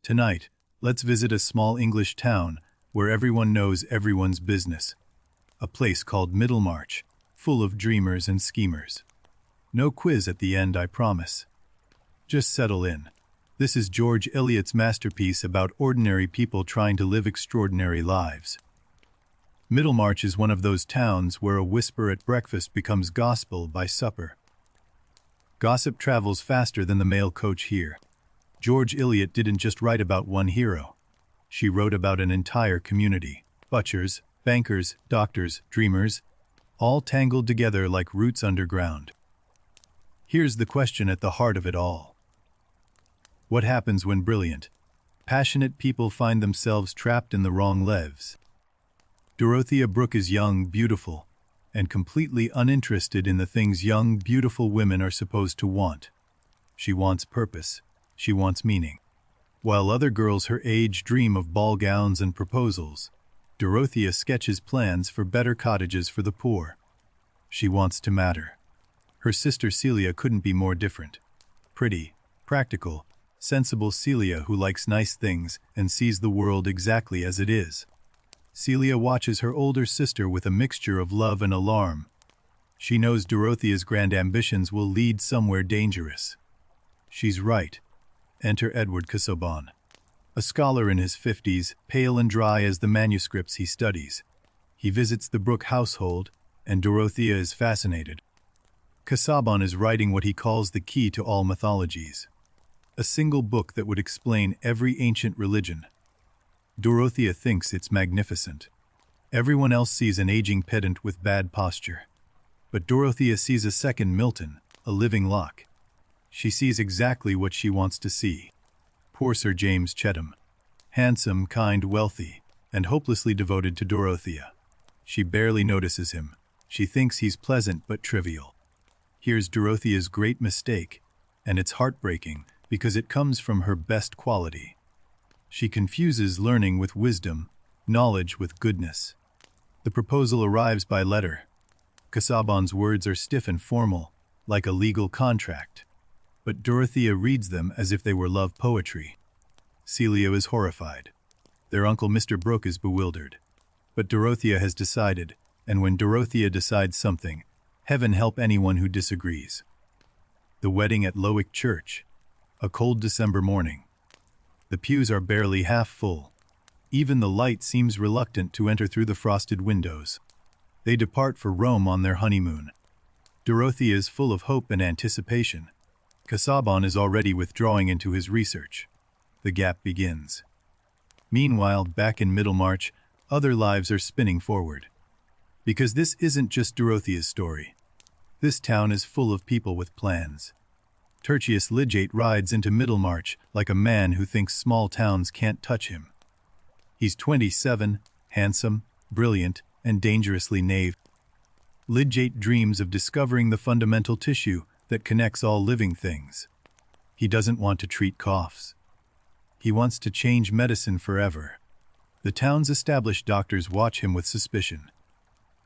Tonight, let's visit a small English town where everyone knows everyone's business. A place called Middlemarch, full of dreamers and schemers. No quiz at the end, I promise. Just settle in. This is George Eliot's masterpiece about ordinary people trying to live extraordinary lives. Middlemarch is one of those towns where a whisper at breakfast becomes gospel by supper. Gossip travels faster than the mail coach here. George Eliot didn't just write about one hero. She wrote about an entire community. Butchers, bankers, doctors, dreamers, all tangled together like roots underground. Here's the question at the heart of it all. What happens when brilliant, passionate people find themselves trapped in the wrong lives? Dorothea Brooke is young, beautiful, and completely uninterested in the things young, beautiful women are supposed to want. She wants purpose. She wants meaning. While other girls her age dream of ball gowns and proposals, Dorothea sketches plans for better cottages for the poor. She wants to matter. Her sister Celia couldn't be more different. Pretty, practical, sensible Celia who likes nice things and sees the world exactly as it is. Celia watches her older sister with a mixture of love and alarm. She knows Dorothea's grand ambitions will lead somewhere dangerous. She's right. Enter Edward Casaubon, a scholar in his 50s, pale and dry as the manuscripts he studies. He visits the Brooke household, and Dorothea is fascinated. Casaubon is writing what he calls the key to all mythologies, a single book that would explain every ancient religion. Dorothea thinks it's magnificent. Everyone else sees an aging pedant with bad posture. But Dorothea sees a second Milton, a living Locke. She sees exactly what she wants to see. Poor Sir James Chettam. Handsome, kind, wealthy, and hopelessly devoted to Dorothea. She barely notices him. She thinks he's pleasant but trivial. Here's Dorothea's great mistake, and it's heartbreaking because it comes from her best quality. She confuses learning with wisdom, knowledge with goodness. The proposal arrives by letter. Casaubon's words are stiff and formal, like a legal contract. But Dorothea reads them as if they were love poetry. Celia is horrified. Their uncle Mr. Brooke is bewildered. But Dorothea has decided, and when Dorothea decides something, heaven help anyone who disagrees. The wedding at Lowick Church. A cold December morning. The pews are barely half full. Even the light seems reluctant to enter through the frosted windows. They depart for Rome on their honeymoon. Dorothea is full of hope and anticipation. Casaubon is already withdrawing into his research. The gap begins. Meanwhile, back in Middlemarch, other lives are spinning forward. Because this isn't just Dorothea's story. This town is full of people with plans. Tertius Lidgate rides into Middlemarch like a man who thinks small towns can't touch him. He's 27, handsome, brilliant, and dangerously naive. Lidgate dreams of discovering the fundamental tissue that connects all living things. He doesn't want to treat coughs. He wants to change medicine forever. The town's established doctors watch him with suspicion.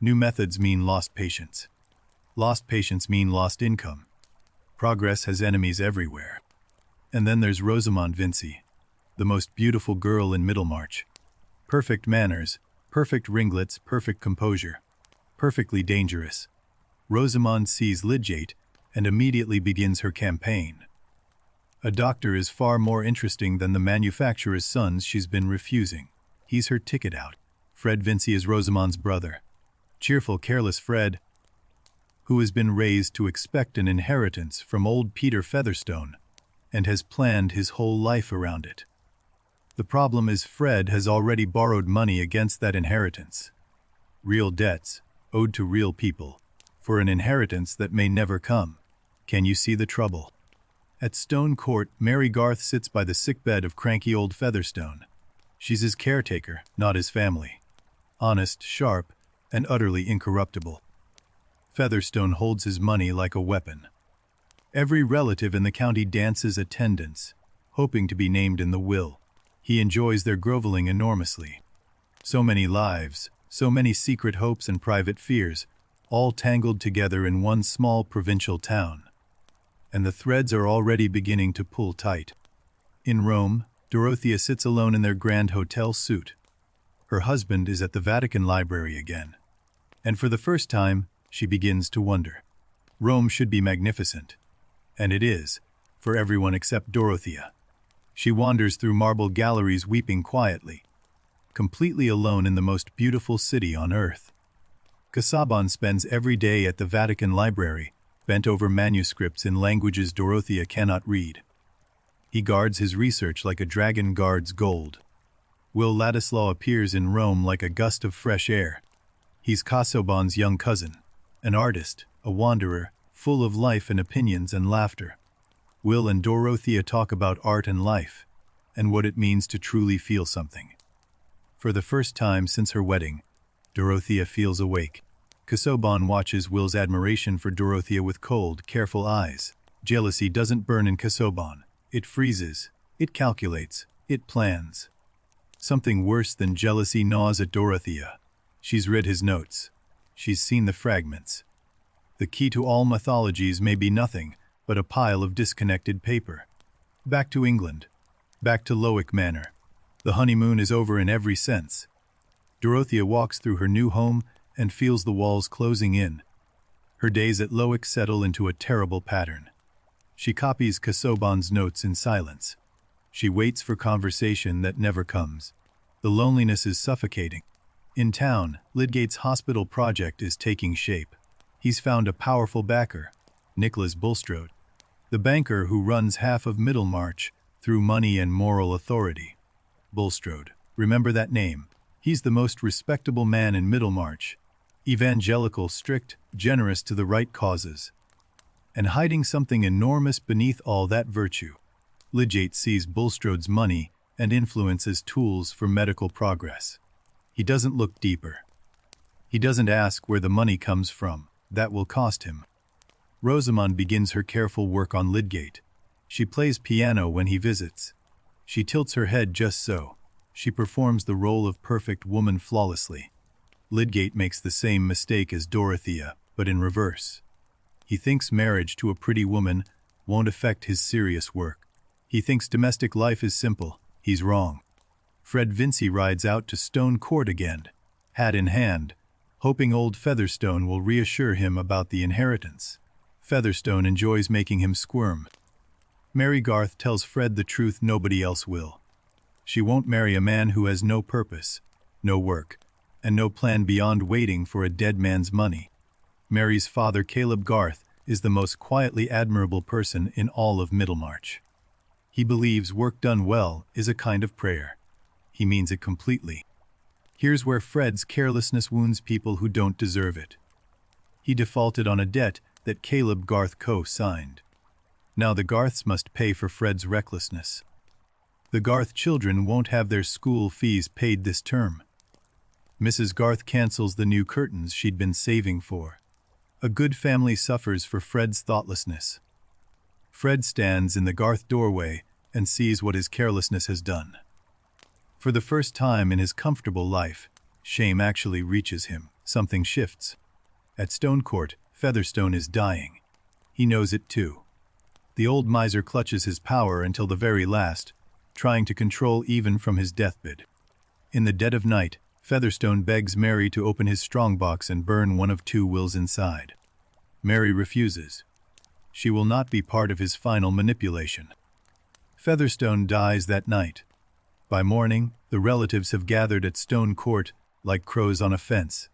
New methods mean lost patients. Lost patients mean lost income. Progress has enemies everywhere. And then there's Rosamond Vincy, the most beautiful girl in Middlemarch. Perfect manners, perfect ringlets, perfect composure. Perfectly dangerous. Rosamond sees Lidgate and immediately begins her campaign. A doctor is far more interesting than the manufacturer's sons she's been refusing. He's her ticket out. Fred Vincy is Rosamond's brother. Cheerful, careless Fred, who has been raised to expect an inheritance from old Peter Featherstone, and has planned his whole life around it. The problem is Fred has already borrowed money against that inheritance. Real debts, owed to real people, for an inheritance that may never come. Can you see the trouble? At Stone Court, Mary Garth sits by the sickbed of cranky old Featherstone. She's his caretaker, not his family. Honest, sharp, and utterly incorruptible. Featherstone holds his money like a weapon. Every relative in the county dances attendance, hoping to be named in the will. He enjoys their groveling enormously. So many lives, so many secret hopes and private fears, all tangled together in one small provincial town. And the threads are already beginning to pull tight. In Rome, Dorothea sits alone in their grand hotel suite. Her husband is at the Vatican Library again. And for the first time, she begins to wonder. Rome should be magnificent. And it is, for everyone except Dorothea. She wanders through marble galleries weeping quietly, completely alone in the most beautiful city on earth. Casaubon spends every day at the Vatican Library, bent over manuscripts in languages Dorothea cannot read. He guards his research like a dragon guards gold. Will Ladislaw appears in Rome like a gust of fresh air. He's Casaubon's young cousin, an artist, a wanderer, full of life and opinions and laughter. Will and Dorothea talk about art and life, and what it means to truly feel something. For the first time since her wedding, Dorothea feels awake. Casaubon watches Will's admiration for Dorothea with cold, careful eyes. Jealousy doesn't burn in Casaubon. It freezes, it calculates, it plans. Something worse than jealousy gnaws at Dorothea. She's read his notes. She's seen the fragments. The key to all mythologies may be nothing but a pile of disconnected paper. Back to England. Back to Lowick Manor. The honeymoon is over in every sense. Dorothea walks through her new home and feels the walls closing in. Her days at Lowick settle into a terrible pattern. She copies Casaubon's notes in silence. She waits for conversation that never comes. The loneliness is suffocating. In town, Lydgate's hospital project is taking shape. He's found a powerful backer, Nicholas Bulstrode, the banker who runs half of Middlemarch through money and moral authority. Bulstrode, remember that name. He's the most respectable man in Middlemarch. Evangelical, strict, generous to the right causes. And hiding something enormous beneath all that virtue, Lydgate sees Bulstrode's money and influence as tools for medical progress. He doesn't look deeper. He doesn't ask where the money comes from. That will cost him. Rosamond begins her careful work on Lydgate. She plays piano when he visits. She tilts her head just so. She performs the role of perfect woman flawlessly. Lydgate makes the same mistake as Dorothea, but in reverse. He thinks marriage to a pretty woman won't affect his serious work. He thinks domestic life is simple. He's wrong. Fred Vincy rides out to Stone Court again, hat in hand, hoping old Featherstone will reassure him about the inheritance. Featherstone enjoys making him squirm. Mary Garth tells Fred the truth nobody else will. She won't marry a man who has no purpose, no work, and no plan beyond waiting for a dead man's money. Mary's father, Caleb Garth, is the most quietly admirable person in all of Middlemarch. He believes work done well is a kind of prayer. He means it completely. Here's where Fred's carelessness wounds people who don't deserve it. He defaulted on a debt that Caleb Garth co-signed. Now the Garths must pay for Fred's recklessness. The Garth children won't have their school fees paid this term. Mrs. Garth cancels the new curtains she'd been saving for. A good family suffers for Fred's thoughtlessness. Fred stands in the Garth doorway and sees what his carelessness has done. For the first time in his comfortable life, shame actually reaches him. Something shifts. At Stone Court, Featherstone is dying. He knows it too. The old miser clutches his power until the very last, trying to control even from his deathbed. In the dead of night, Featherstone begs Mary to open his strongbox and burn one of two wills inside. Mary refuses. She will not be part of his final manipulation. Featherstone dies that night. By morning, the relatives have gathered at Stone Court like crows on a fence,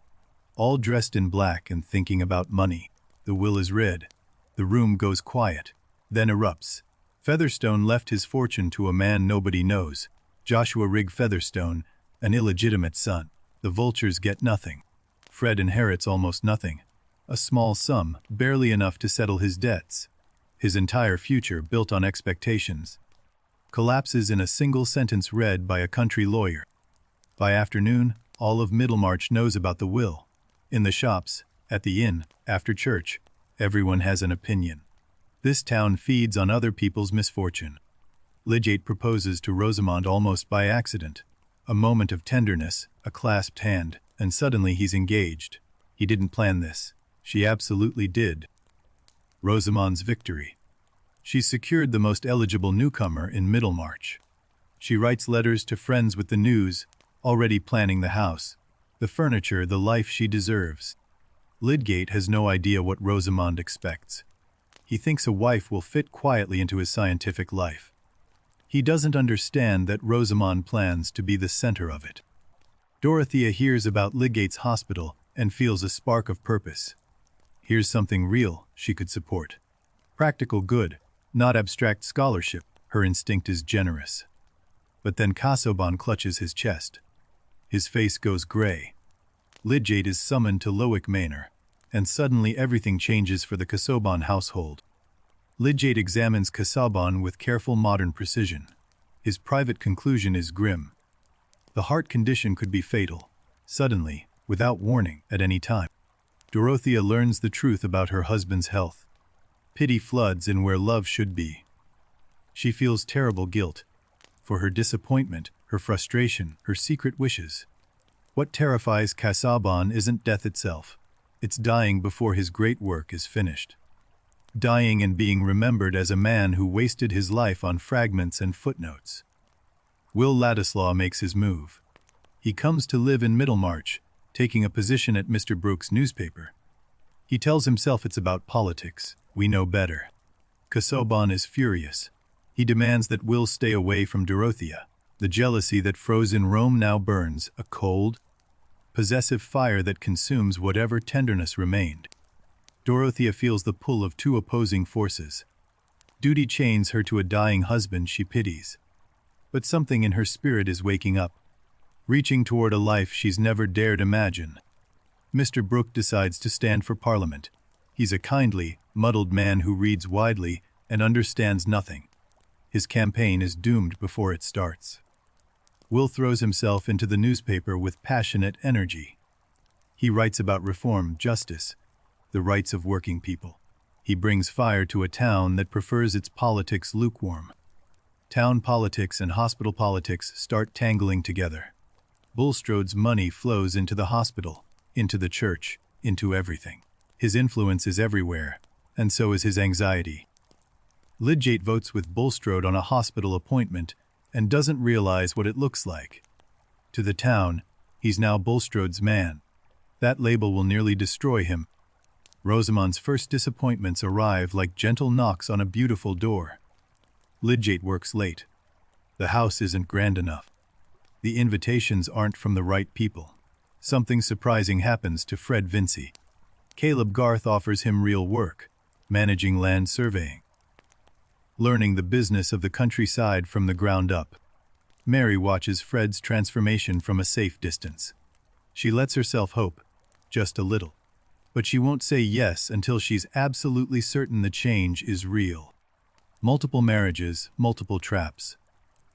all dressed in black and thinking about money. The will is read. The room goes quiet, then erupts. Featherstone left his fortune to a man nobody knows, Joshua Rigg Featherstone, an illegitimate son. The vultures get nothing. Fred inherits almost nothing. A small sum, barely enough to settle his debts. His entire future, built on expectations, collapses in a single sentence read by a country lawyer. By afternoon, all of Middlemarch knows about the will. In the shops, at the inn, after church, everyone has an opinion. This town feeds on other people's misfortune. Lydgate proposes to Rosamond almost by accident. A moment of tenderness, a clasped hand, and suddenly he's engaged. He didn't plan this. She absolutely did. Rosamond's victory. She's secured the most eligible newcomer in Middlemarch. She writes letters to friends with the news, already planning the house, the furniture, the life she deserves. Lydgate has no idea what Rosamond expects. He thinks a wife will fit quietly into his scientific life. He doesn't understand that Rosamond plans to be the center of it. Dorothea hears about Lydgate's hospital and feels a spark of purpose. Here's something real she could support. Practical good, not abstract scholarship. Her instinct is generous. But then Casaubon clutches his chest. His face goes gray. Lydgate is summoned to Lowick Manor, and suddenly everything changes for the Casaubon household. Lydgate examines Casaubon with careful modern precision. His private conclusion is grim. The heart condition could be fatal, suddenly, without warning, at any time. Dorothea learns the truth about her husband's health. Pity floods in where love should be. She feels terrible guilt for her disappointment, her frustration, her secret wishes. What terrifies Casaubon isn't death itself. It's dying before his great work is finished. Dying and being remembered as a man who wasted his life on fragments and footnotes. Will Ladislaw makes his move. He comes to live in Middlemarch, taking a position at Mr. Brooke's newspaper. He tells himself it's about politics. We know better. Casaubon is furious. He demands that Will stay away from Dorothea. The jealousy that froze in Rome now burns, a cold, possessive fire that consumes whatever tenderness remained. Dorothea feels the pull of two opposing forces. Duty chains her to a dying husband she pities. But something in her spirit is waking up, reaching toward a life she's never dared imagine. Mr. Brooke decides to stand for Parliament. He's a kindly, muddled man who reads widely and understands nothing. His campaign is doomed before it starts. Will throws himself into the newspaper with passionate energy. He writes about reform, justice, the rights of working people. He brings fire to a town that prefers its politics lukewarm. Town politics and hospital politics start tangling together. Bulstrode's money flows into the hospital, into the church, into everything. His influence is everywhere, and so is his anxiety. Lydgate votes with Bulstrode on a hospital appointment and doesn't realize what it looks like. To the town, he's now Bulstrode's man. That label will nearly destroy him. Rosamond's first disappointments arrive like gentle knocks on a beautiful door. Lydgate works late. The house isn't grand enough. The invitations aren't from the right people. Something surprising happens to Fred Vincy. Caleb Garth offers him real work, managing land surveying, learning the business of the countryside from the ground up. Mary watches Fred's transformation from a safe distance. She lets herself hope, just a little. But she won't say yes until she's absolutely certain the change is real. Multiple marriages, multiple traps.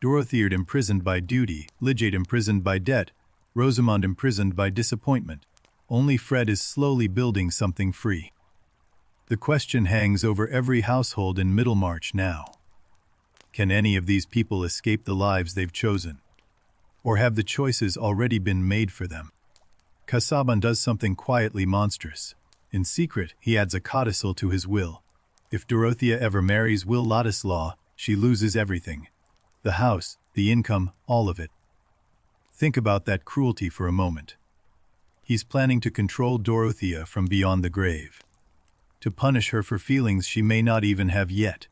Dorothea imprisoned by duty, Lydgate imprisoned by debt, Rosamond imprisoned by disappointment. Only Fred is slowly building something free. The question hangs over every household in Middlemarch now. Can any of these people escape the lives they've chosen? Or have the choices already been made for them? Casaubon does something quietly monstrous. In secret, he adds a codicil to his will. If Dorothea ever marries Will Ladislaw, she loses everything. The house, the income, all of it. Think about that cruelty for a moment. He's planning to control Dorothea from beyond the grave. To punish her for feelings she may not even have yet.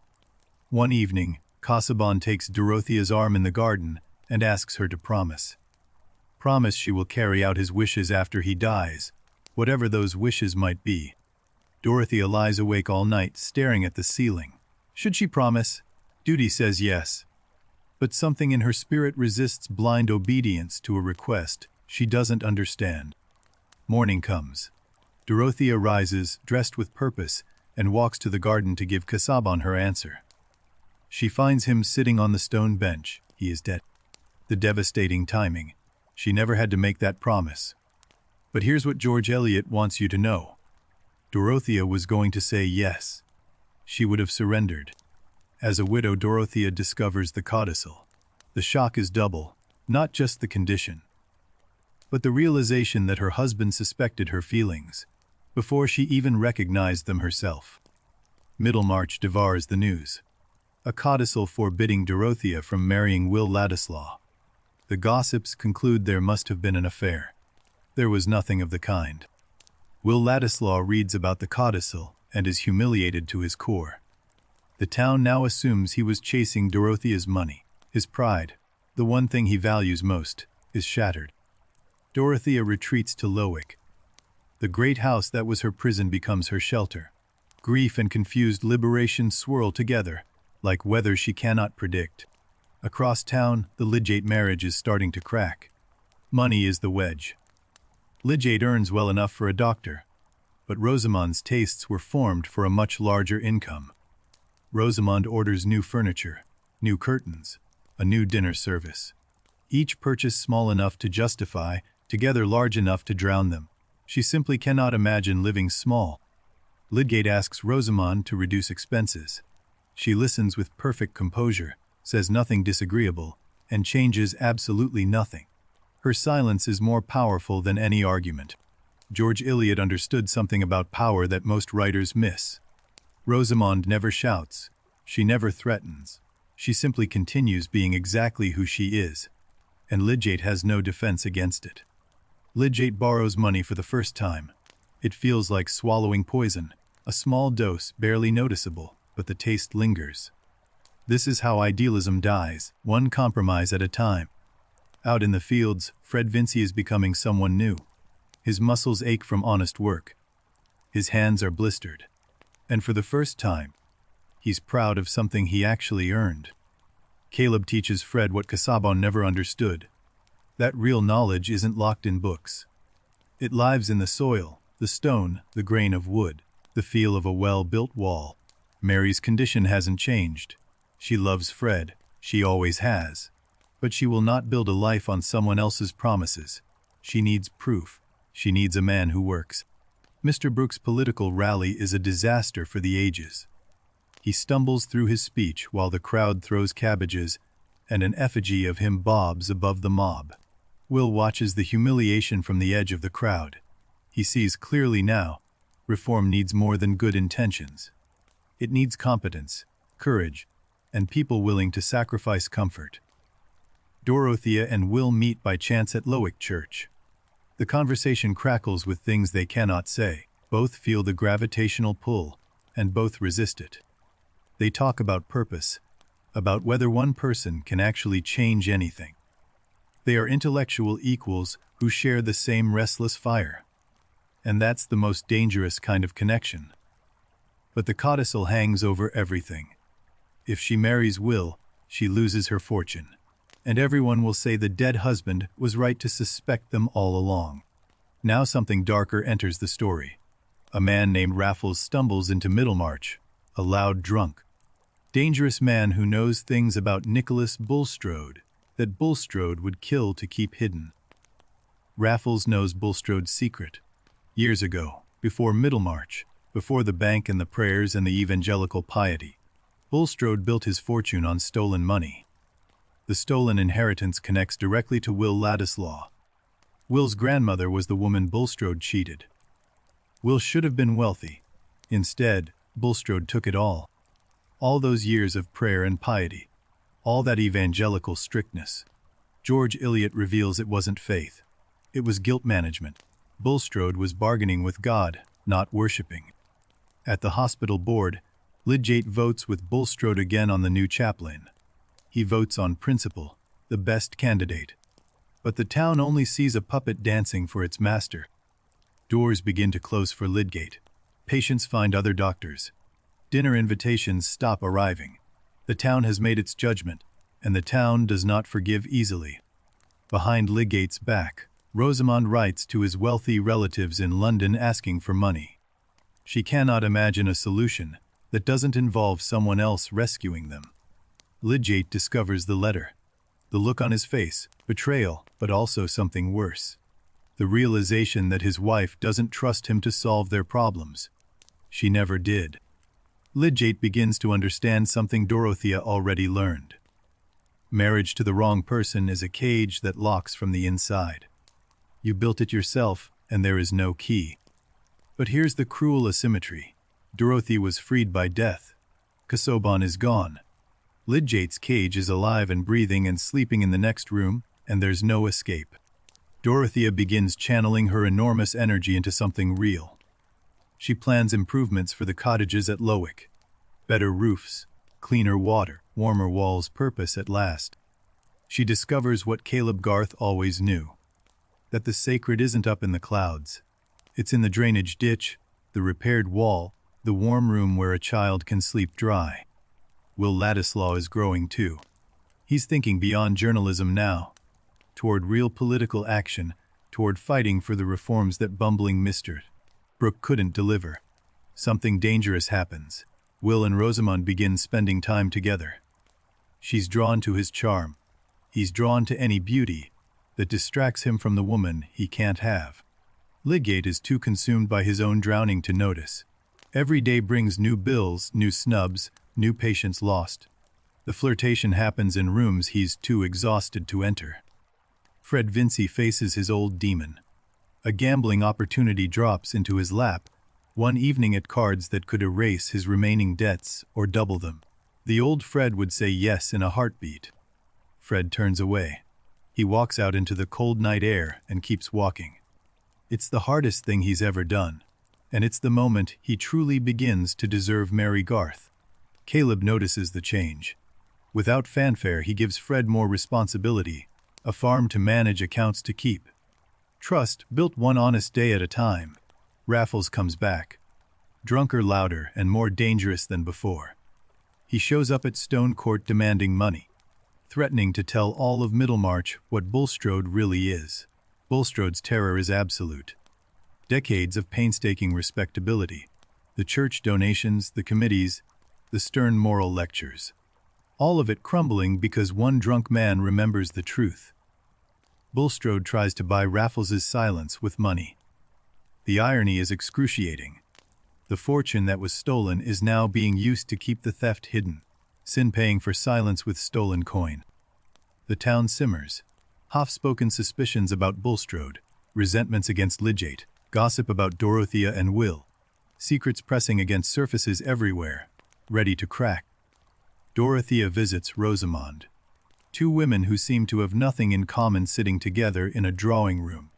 One evening, Casaubon takes Dorothea's arm in the garden and asks her to promise. Promise she will carry out his wishes after he dies, whatever those wishes might be. Dorothea lies awake all night, staring at the ceiling. Should she promise? Duty says yes. But something in her spirit resists blind obedience to a request she doesn't understand. Morning comes. Dorothea rises, dressed with purpose, and walks to the garden to give Casaubon her answer. She finds him sitting on the stone bench. He is dead. The devastating timing. She never had to make that promise. But here's what George Eliot wants you to know. Dorothea was going to say yes. She would have surrendered. As a widow, Dorothea discovers the codicil. The shock is double, not just the condition, but the realization that her husband suspected her feelings, before she even recognized them herself. Middlemarch devours the news. a codicil forbidding Dorothea from marrying Will Ladislaw. The gossips conclude there must have been an affair. There was nothing of the kind. Will Ladislaw reads about the codicil and is humiliated to his core. The town now assumes he was chasing Dorothea's money. His pride, the one thing he values most, is shattered. Dorothea retreats to Lowick. The great house that was her prison becomes her shelter. Grief and confused liberation swirl together, like weather she cannot predict. Across town, the Lydgate marriage is starting to crack. Money is the wedge. Lydgate earns well enough for a doctor, but Rosamond's tastes were formed for a much larger income. Rosamond orders new furniture, new curtains, a new dinner service. Each purchase small enough to justify, together large enough to drown them. She simply cannot imagine living small. Lydgate asks Rosamond to reduce expenses. She listens with perfect composure, says nothing disagreeable, and changes absolutely nothing. Her silence is more powerful than any argument. George Eliot understood something about power that most writers miss. Rosamond never shouts. She never threatens. She simply continues being exactly who she is. And Lydgate has no defense against it. Lydgate borrows money for the first time. It feels like swallowing poison, a small dose, barely noticeable, but the taste lingers. This is how idealism dies, one compromise at a time. Out in the fields, Fred Vincy is becoming someone new. His muscles ache from honest work. His hands are blistered. And for the first time, he's proud of something he actually earned. Caleb teaches Fred what Casaubon never understood. That real knowledge isn't locked in books. It lives in the soil, the stone, the grain of wood, the feel of a well-built wall. Mary's condition hasn't changed. She loves Fred. She always has. But she will not build a life on someone else's promises. She needs proof. She needs a man who works. Mr. Brooks' political rally is a disaster for the ages. He stumbles through his speech while the crowd throws cabbages, and an effigy of him bobs above the mob. Will watches the humiliation from the edge of the crowd. He sees clearly now, reform needs more than good intentions. It needs competence, courage, and people willing to sacrifice comfort. Dorothea and Will meet by chance at Lowick Church. The conversation crackles with things they cannot say. Both feel the gravitational pull, and both resist it. They talk about purpose, about whether one person can actually change anything. They are intellectual equals who share the same restless fire. And that's the most dangerous kind of connection. But the codicil hangs over everything. If she marries Will, she loses her fortune. And everyone will say the dead husband was right to suspect them all along. Now something darker enters the story. A man named Raffles stumbles into Middlemarch, a loud drunk. Dangerous man who knows things about Nicholas Bulstrode that Bulstrode would kill to keep hidden. Raffles knows Bulstrode's secret. Years ago, before Middlemarch, before the bank and the prayers and the evangelical piety, Bulstrode built his fortune on stolen money. The stolen inheritance connects directly to Will Ladislaw. Will's grandmother was the woman Bulstrode cheated. Will should have been wealthy. Instead, Bulstrode took it all. All those years of prayer and piety. All that evangelical strictness. George Eliot reveals it wasn't faith. It was guilt management. Bulstrode was bargaining with God, not worshipping. At the hospital board, Lydgate votes with Bulstrode again on the new chaplain. He votes on principle, the best candidate. But the town only sees a puppet dancing for its master. Doors begin to close for Lydgate. Patients find other doctors. Dinner invitations stop arriving. The town has made its judgment, and the town does not forgive easily. Behind Lydgate's back, Rosamond writes to his wealthy relatives in London asking for money. She cannot imagine a solution that doesn't involve someone else rescuing them. Lydgate discovers the letter. The look on his face, betrayal, but also something worse. The realization that his wife doesn't trust him to solve their problems. She never did. Lydgate begins to understand something Dorothea already learned. Marriage to the wrong person is a cage that locks from the inside. You built it yourself, and there is no key. But here's the cruel asymmetry. Dorothea was freed by death. Casaubon is gone. Lydgate's cage is alive and breathing and sleeping in the next room, and there's no escape. Dorothea begins channeling her enormous energy into something real. She plans improvements for the cottages at Lowick. Better roofs, cleaner water, warmer walls. Purpose at last. She discovers what Caleb Garth always knew. That the sacred isn't up in the clouds. It's in the drainage ditch, the repaired wall, the warm room where a child can sleep dry. Will Ladislaw is growing too. He's thinking beyond journalism now. Toward real political action, toward fighting for the reforms that bumbling Mr. Brooke couldn't deliver. Something dangerous happens. Will and Rosamond begin spending time together. She's drawn to his charm. He's drawn to any beauty that distracts him from the woman he can't have. Lydgate is too consumed by his own drowning to notice. Every day brings new bills, new snubs, new patients lost. The flirtation happens in rooms he's too exhausted to enter. Fred Vincy faces his old demon. A gambling opportunity drops into his lap, one evening at cards that could erase his remaining debts or double them. The old Fred would say yes in a heartbeat. Fred turns away. He walks out into the cold night air and keeps walking. It's the hardest thing he's ever done, and it's the moment he truly begins to deserve Mary Garth. Caleb notices the change. Without fanfare, he gives Fred more responsibility, a farm to manage, accounts to keep. Trust built one honest day at a time. Raffles comes back, drunker, louder, and more dangerous than before. He shows up at Stone Court demanding money, threatening to tell all of Middlemarch what Bulstrode really is. Bulstrode's terror is absolute. Decades of painstaking respectability, the church donations, the committees, the stern moral lectures. All of it crumbling because one drunk man remembers the truth. Bulstrode tries to buy Raffles's silence with money. The irony is excruciating. The fortune that was stolen is now being used to keep the theft hidden, Sin paying for silence with stolen coin. The town simmers. Half-spoken suspicions about Bulstrode, resentments against Lydgate, gossip about Dorothea and Will, secrets pressing against surfaces everywhere, ready to crack. Dorothea visits Rosamond. Two women who seem to have nothing in common sitting together in a drawing room.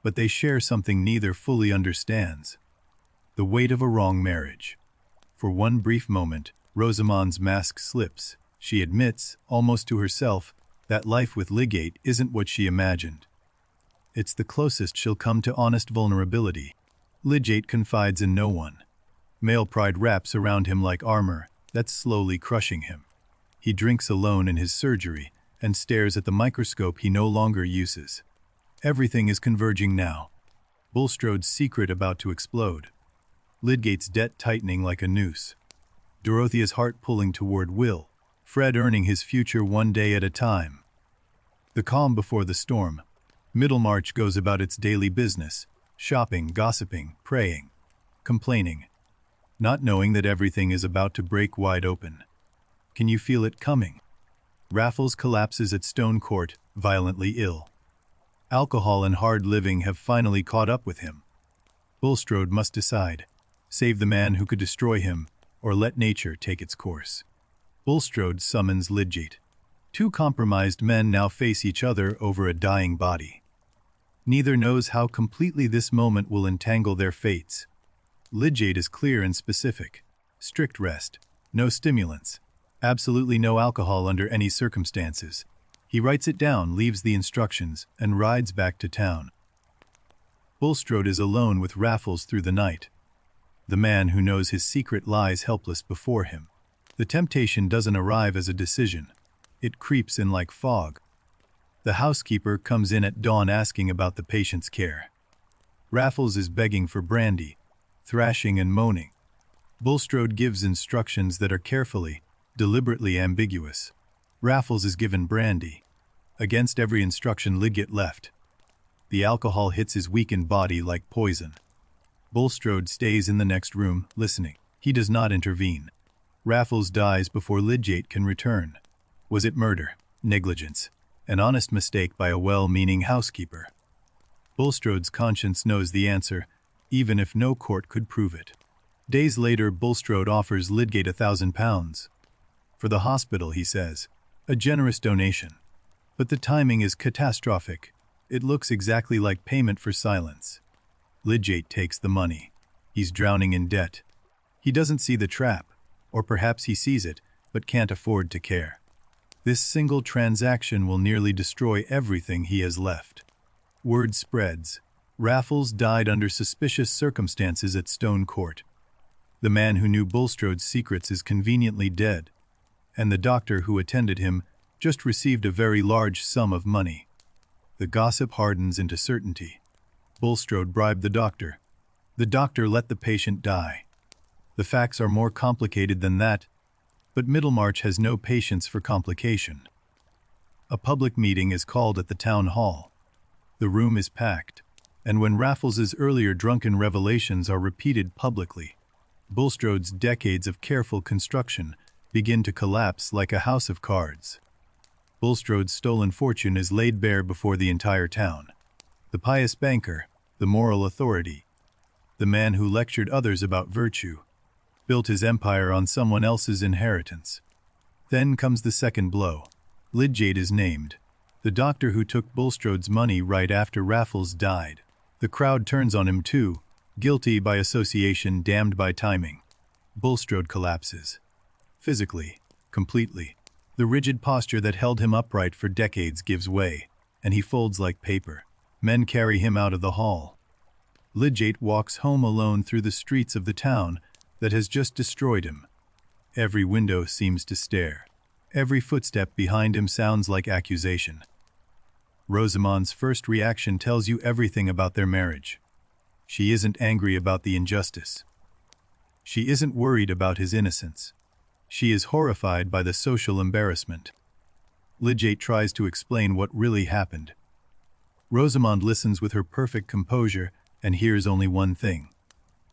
But they share something neither fully understands. The weight of a wrong marriage. For one brief moment, Rosamond's mask slips. She admits, almost to herself, that life with Lydgate isn't what she imagined. It's the closest she'll come to honest vulnerability. Lydgate confides in no one. Male pride wraps around him like armor, that's slowly crushing him. He drinks alone in his surgery and stares at the microscope he no longer uses. Everything is converging now. Bulstrode's secret about to explode. Lydgate's debt tightening like a noose. Dorothea's heart pulling toward Will. Fred earning his future one day at a time. The calm before the storm. Middlemarch goes about its daily business, shopping, gossiping, praying, complaining, not knowing that everything is about to break wide open. Can you feel it coming? Raffles collapses at Stone Court, violently ill. Alcohol and hard living have finally caught up with him. Bulstrode must decide, save the man who could destroy him, or let nature take its course. Bulstrode summons Lydgate. Two compromised men now face each other over a dying body. Neither knows how completely this moment will entangle their fates. Lydgate is clear and specific. Strict rest. No stimulants. Absolutely no alcohol under any circumstances. He writes it down, leaves the instructions, and rides back to town. Bulstrode is alone with Raffles through the night. The man who knows his secret lies helpless before him. The temptation doesn't arrive as a decision. It creeps in like fog. The housekeeper comes in at dawn asking about the patient's care. Raffles is begging for brandy, thrashing and moaning. Bulstrode gives instructions that are carefully, deliberately ambiguous. Raffles is given brandy. Against every instruction, Lydgate left. The alcohol hits his weakened body like poison. Bulstrode stays in the next room, listening. He does not intervene. Raffles dies before Lydgate can return. Was it murder? Negligence? An honest mistake by a well-meaning housekeeper? Bulstrode's conscience knows the answer, even if no court could prove it. Days later, Bulstrode offers Lydgate £1,000. For the hospital, he says. A generous donation. But the timing is catastrophic. It looks exactly like payment for silence. Lydgate takes the money. He's drowning in debt. He doesn't see the trap, or perhaps he sees it, but can't afford to care. This single transaction will nearly destroy everything he has left. Word spreads. Raffles died under suspicious circumstances at Stone Court. The man who knew Bulstrode's secrets is conveniently dead, and the doctor who attended him just received a very large sum of money. The gossip hardens into certainty. Bulstrode bribed the doctor. The doctor let the patient die. The facts are more complicated than that, but Middlemarch has no patience for complication. A public meeting is called at the town hall. The room is packed, and when Raffles's earlier drunken revelations are repeated publicly, Bulstrode's decades of careful construction begin to collapse like a house of cards. Bulstrode's stolen fortune is laid bare before the entire town. The pious banker, the moral authority, the man who lectured others about virtue, built his empire on someone else's inheritance. Then comes the second blow. Lydgate is named, the doctor who took Bulstrode's money right after Raffles died. The crowd turns on him too, guilty by association, damned by timing. Bulstrode collapses. Physically, completely. The rigid posture that held him upright for decades gives way, and he folds like paper. Men carry him out of the hall. Lydgate walks home alone through the streets of the town that has just destroyed him. Every window seems to stare. Every footstep behind him sounds like accusation. Rosamond's first reaction tells you everything about their marriage. She isn't angry about the injustice. She isn't worried about his innocence. She is horrified by the social embarrassment. Lydgate tries to explain what really happened. Rosamond listens with her perfect composure and hears only one thing.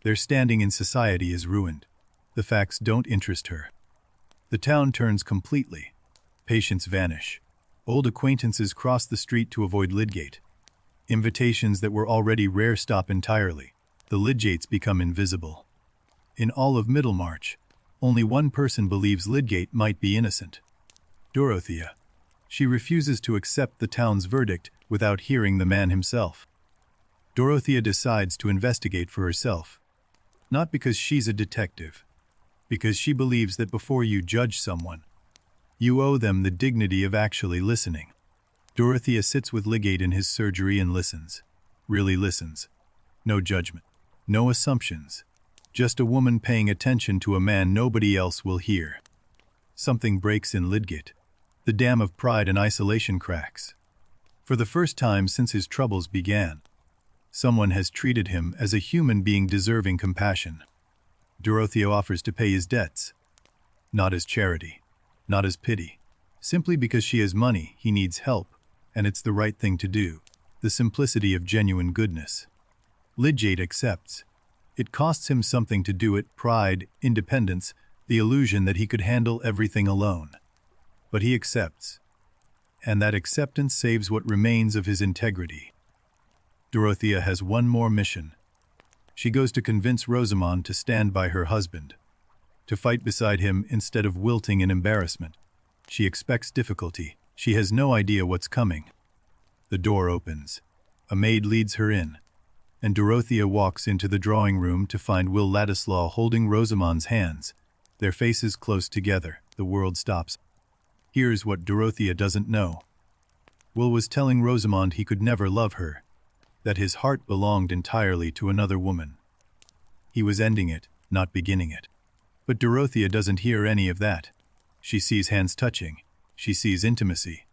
Their standing in society is ruined. The facts don't interest her. The town turns completely. Patients vanish. Old acquaintances cross the street to avoid Lydgate. Invitations that were already rare stop entirely. The Lydgates become invisible. In all of Middlemarch, only one person believes Lydgate might be innocent. Dorothea. She refuses to accept the town's verdict without hearing the man himself. Dorothea decides to investigate for herself. Not because she's a detective, because she believes that before you judge someone, you owe them the dignity of actually listening. Dorothea sits with Lydgate in his surgery and listens. Really listens. No judgment. No assumptions. Just a woman paying attention to a man nobody else will hear. Something breaks in Lydgate. The dam of pride and isolation cracks. For the first time since his troubles began, someone has treated him as a human being deserving compassion. Dorothea offers to pay his debts. Not as charity. Not as pity. Simply because she has money, he needs help, and it's the right thing to do. The simplicity of genuine goodness. Lydgate accepts. It costs him something to do it: pride, independence, the illusion that he could handle everything alone. But he accepts. And that acceptance saves what remains of his integrity. Dorothea has one more mission. She goes to convince Rosamond to stand by her husband, to fight beside him instead of wilting in embarrassment. She expects difficulty. She has no idea what's coming. The door opens. A maid leads her in, and Dorothea walks into the drawing room to find Will Ladislaw holding Rosamond's hands, their faces close together. The world stops. Here's what Dorothea doesn't know. Will was telling Rosamond he could never love her, that his heart belonged entirely to another woman. He was ending it, not beginning it. But Dorothea doesn't hear any of that. She sees hands touching. She sees intimacy.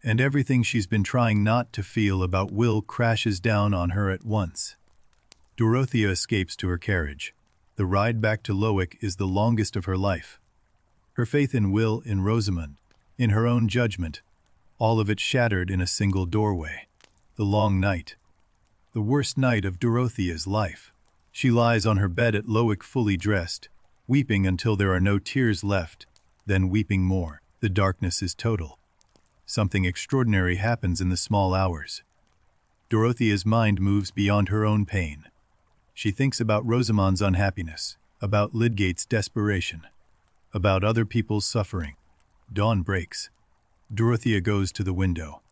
And everything she's been trying not to feel about Will crashes down on her at once. Dorothea escapes to her carriage. The ride back to Lowick is the longest of her life. Her faith in Will, in Rosamond, in her own judgment, all of it shattered in a single doorway. The long night. The worst night of Dorothea's life. She lies on her bed at Lowick fully dressed, weeping until there are no tears left, then weeping more. The darkness is total. Something extraordinary happens in the small hours. Dorothea's mind moves beyond her own pain. She thinks about Rosamond's unhappiness, about Lydgate's desperation, about other people's suffering. Dawn breaks. Dorothea goes to the window.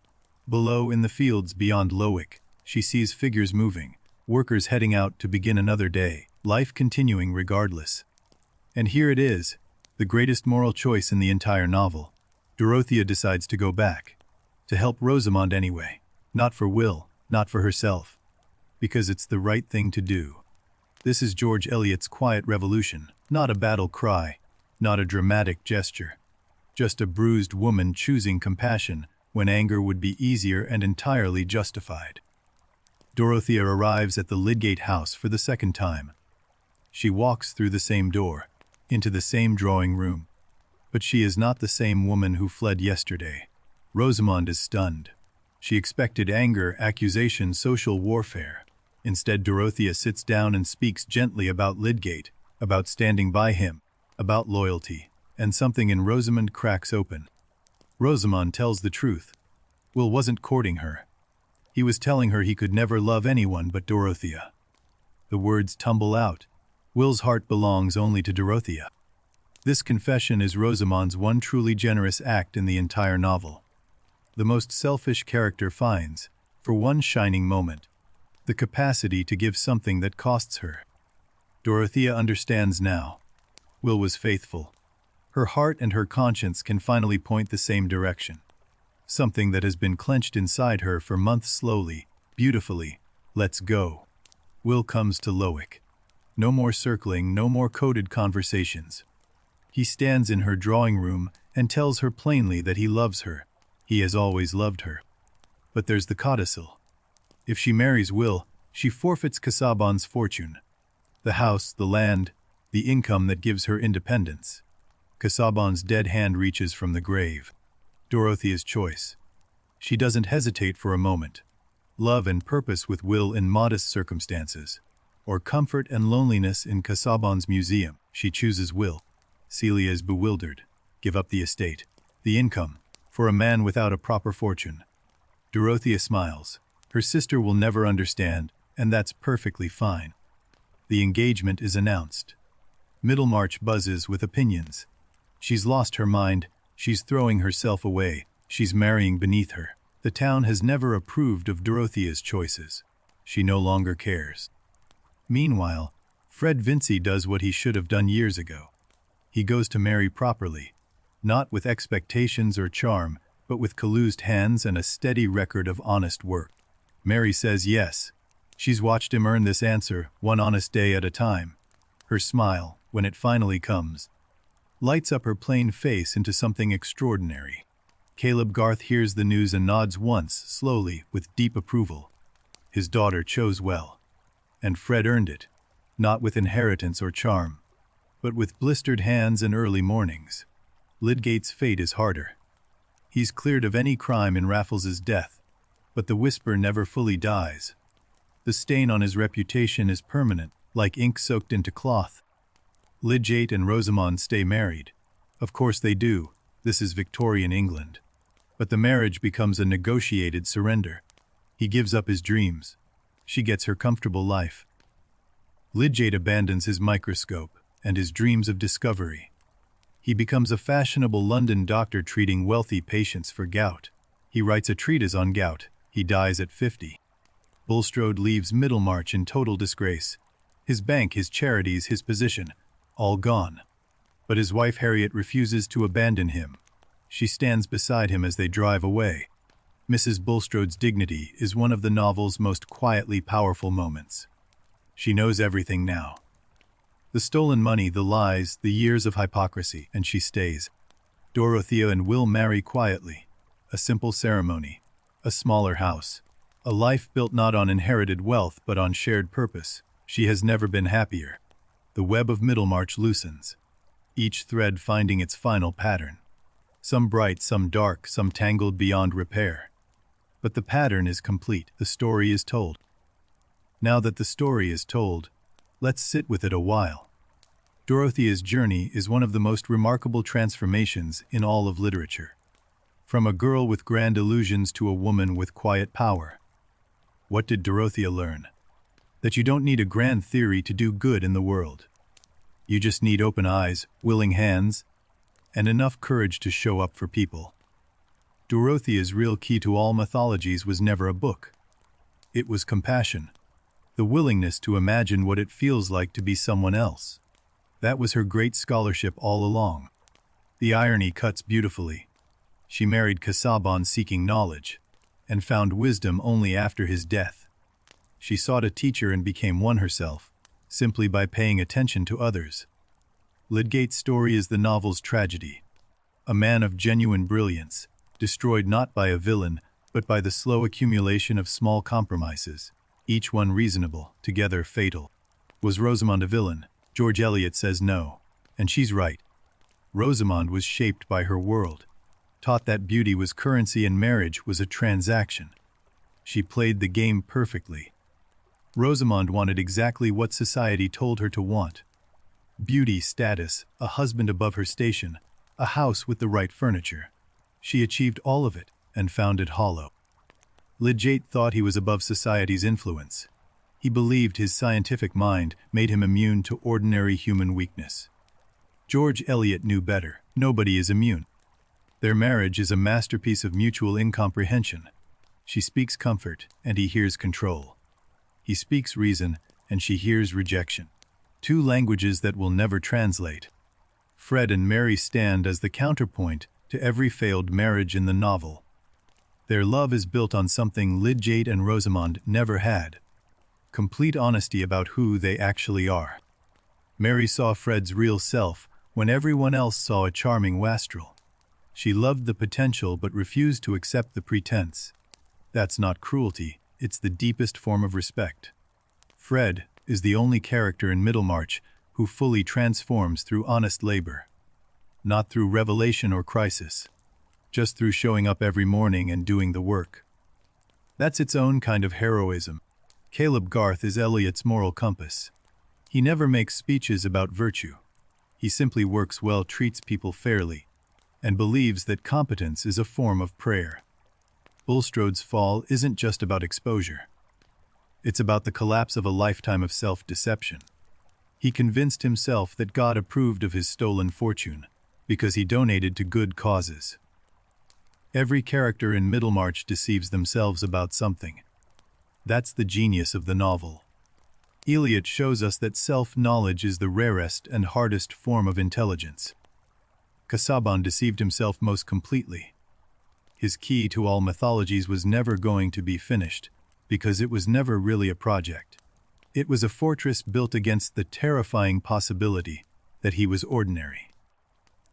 Below, in the fields beyond Lowick, she sees figures moving, workers heading out to begin another day, life continuing regardless. And here it is, the greatest moral choice in the entire novel. Dorothea decides to go back, to help Rosamond anyway, not for Will, not for herself, because it's the right thing to do. This is George Eliot's quiet revolution, not a battle cry, not a dramatic gesture, just a bruised woman choosing compassion when anger would be easier and entirely justified. Dorothea arrives at the Lydgate house for the second time. She walks through the same door, into the same drawing room, but she is not the same woman who fled yesterday. Rosamond is stunned. She expected anger, accusation, social warfare. Instead, Dorothea sits down and speaks gently about Lydgate, about standing by him, about loyalty, and something in Rosamond cracks open. Rosamond tells the truth. Will wasn't courting her. He was telling her he could never love anyone but Dorothea. The words tumble out. Will's heart belongs only to Dorothea. This confession is Rosamond's one truly generous act in the entire novel. The most selfish character finds, for one shining moment, the capacity to give something that costs her. Dorothea understands now. Will was faithful. Her heart and her conscience can finally point the same direction. Something that has been clenched inside her for months slowly, beautifully, lets go. Will comes to Lowick. No more circling, no more coded conversations. He stands in her drawing room and tells her plainly that he loves her. He has always loved her. But there's the codicil. If she marries Will, she forfeits Casaubon's fortune. The house, the land, the income that gives her independence. Casaubon's dead hand reaches from the grave. Dorothea's choice. She doesn't hesitate for a moment. Love and purpose with Will in modest circumstances, or comfort and loneliness in Casaubon's museum. She chooses Will. Celia is bewildered. Give up the estate, the income, for a man without a proper fortune. Dorothea smiles. Her sister will never understand, and that's perfectly fine. The engagement is announced. Middlemarch buzzes with opinions. She's lost her mind. She's throwing herself away. She's marrying beneath her. The town has never approved of Dorothea's choices. She no longer cares. Meanwhile, Fred Vincy does what he should have done years ago. He goes to marry properly, not with expectations or charm, but with calloused hands and a steady record of honest work. Mary says yes. She's watched him earn this answer, one honest day at a time. Her smile, when it finally comes, lights up her plain face into something extraordinary. Caleb Garth hears the news and nods once, slowly, with deep approval. His daughter chose well. And Fred earned it, not with inheritance or charm, but with blistered hands and early mornings. Lydgate's fate is harder. He's cleared of any crime in Raffles's death, but the whisper never fully dies. The stain on his reputation is permanent, like ink soaked into cloth. Lydgate and Rosamond stay married. Of course they do. This is Victorian England. But the marriage becomes a negotiated surrender. He gives up his dreams. She gets her comfortable life. Lydgate abandons his microscope and his dreams of discovery. He becomes a fashionable London doctor treating wealthy patients for gout. He writes a treatise on gout. He dies at 50. Bulstrode leaves Middlemarch in total disgrace. His bank, his charities, his position, all gone. But his wife Harriet refuses to abandon him. She stands beside him as they drive away. Mrs. Bulstrode's dignity is one of the novel's most quietly powerful moments. She knows everything now. The stolen money, the lies, the years of hypocrisy, and she stays. Dorothea and Will marry quietly. A simple ceremony. A smaller house. A life built not on inherited wealth but on shared purpose. She has never been happier. The web of Middlemarch loosens, each thread finding its final pattern. Some bright, some dark, some tangled beyond repair. But the pattern is complete. The story is told. Now that the story is told, let's sit with it a while. Dorothea's journey is one of the most remarkable transformations in all of literature. From a girl with grand illusions to a woman with quiet power. What did Dorothea learn? That you don't need a grand theory to do good in the world. You just need open eyes, willing hands, and enough courage to show up for people. Dorothea's real key to all mythologies was never a book. It was compassion, the willingness to imagine what it feels like to be someone else. That was her great scholarship all along. The irony cuts beautifully. She married Casaubon seeking knowledge, and found wisdom only after his death. She sought a teacher and became one herself, simply by paying attention to others. Lydgate's story is the novel's tragedy. A man of genuine brilliance, destroyed not by a villain, but by the slow accumulation of small compromises, each one reasonable, together fatal. Was Rosamond a villain? George Eliot says no, and she's right. Rosamond was shaped by her world, taught that beauty was currency and marriage was a transaction. She played the game perfectly. Rosamond wanted exactly what society told her to want. Beauty, status, a husband above her station, a house with the right furniture. She achieved all of it and found it hollow. Lydgate thought he was above society's influence. He believed his scientific mind made him immune to ordinary human weakness. George Eliot knew better. Nobody is immune. Their marriage is a masterpiece of mutual incomprehension. She speaks comfort, and he hears control. He speaks reason, and she hears rejection. Two languages that will never translate. Fred and Mary stand as the counterpoint to every failed marriage in the novel. Their love is built on something Lydgate and Rosamond never had: complete honesty about who they actually are. Mary saw Fred's real self when everyone else saw a charming wastrel. She loved the potential but refused to accept the pretense. That's not cruelty, it's the deepest form of respect. Fred is the only character in Middlemarch who fully transforms through honest labor. Not through revelation or crisis, just through showing up every morning and doing the work. That's its own kind of heroism. Caleb Garth is Eliot's moral compass. He never makes speeches about virtue. He simply works well, treats people fairly, and believes that competence is a form of prayer. Bulstrode's fall isn't just about exposure. It's about the collapse of a lifetime of self-deception. He convinced himself that God approved of his stolen fortune because he donated to good causes. Every character in Middlemarch deceives themselves about something. That's the genius of the novel. Eliot shows us that self-knowledge is the rarest and hardest form of intelligence. Casaubon deceived himself most completely. His key to all mythologies was never going to be finished, because it was never really a project. It was a fortress built against the terrifying possibility that he was ordinary.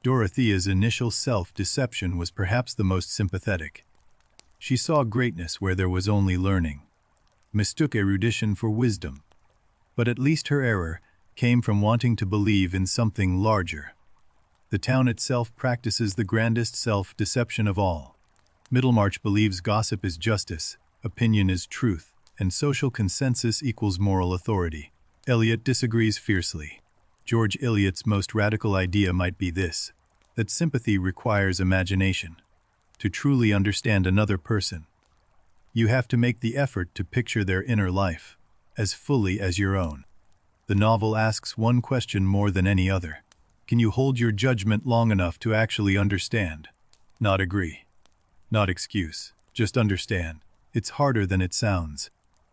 Dorothea's initial self-deception was perhaps the most sympathetic. She saw greatness where there was only learning, mistook erudition for wisdom. But at least her error came from wanting to believe in something larger. The town itself practices the grandest self-deception of all. Middlemarch believes gossip is justice, opinion is truth, and social consensus equals moral authority. Eliot disagrees fiercely. George Eliot's most radical idea might be this: that sympathy requires imagination. To truly understand another person, you have to make the effort to picture their inner life as fully as your own. The novel asks one question more than any other: can you hold your judgment long enough to actually understand? Not agree. Not excuse. Just understand. It's harder than it sounds.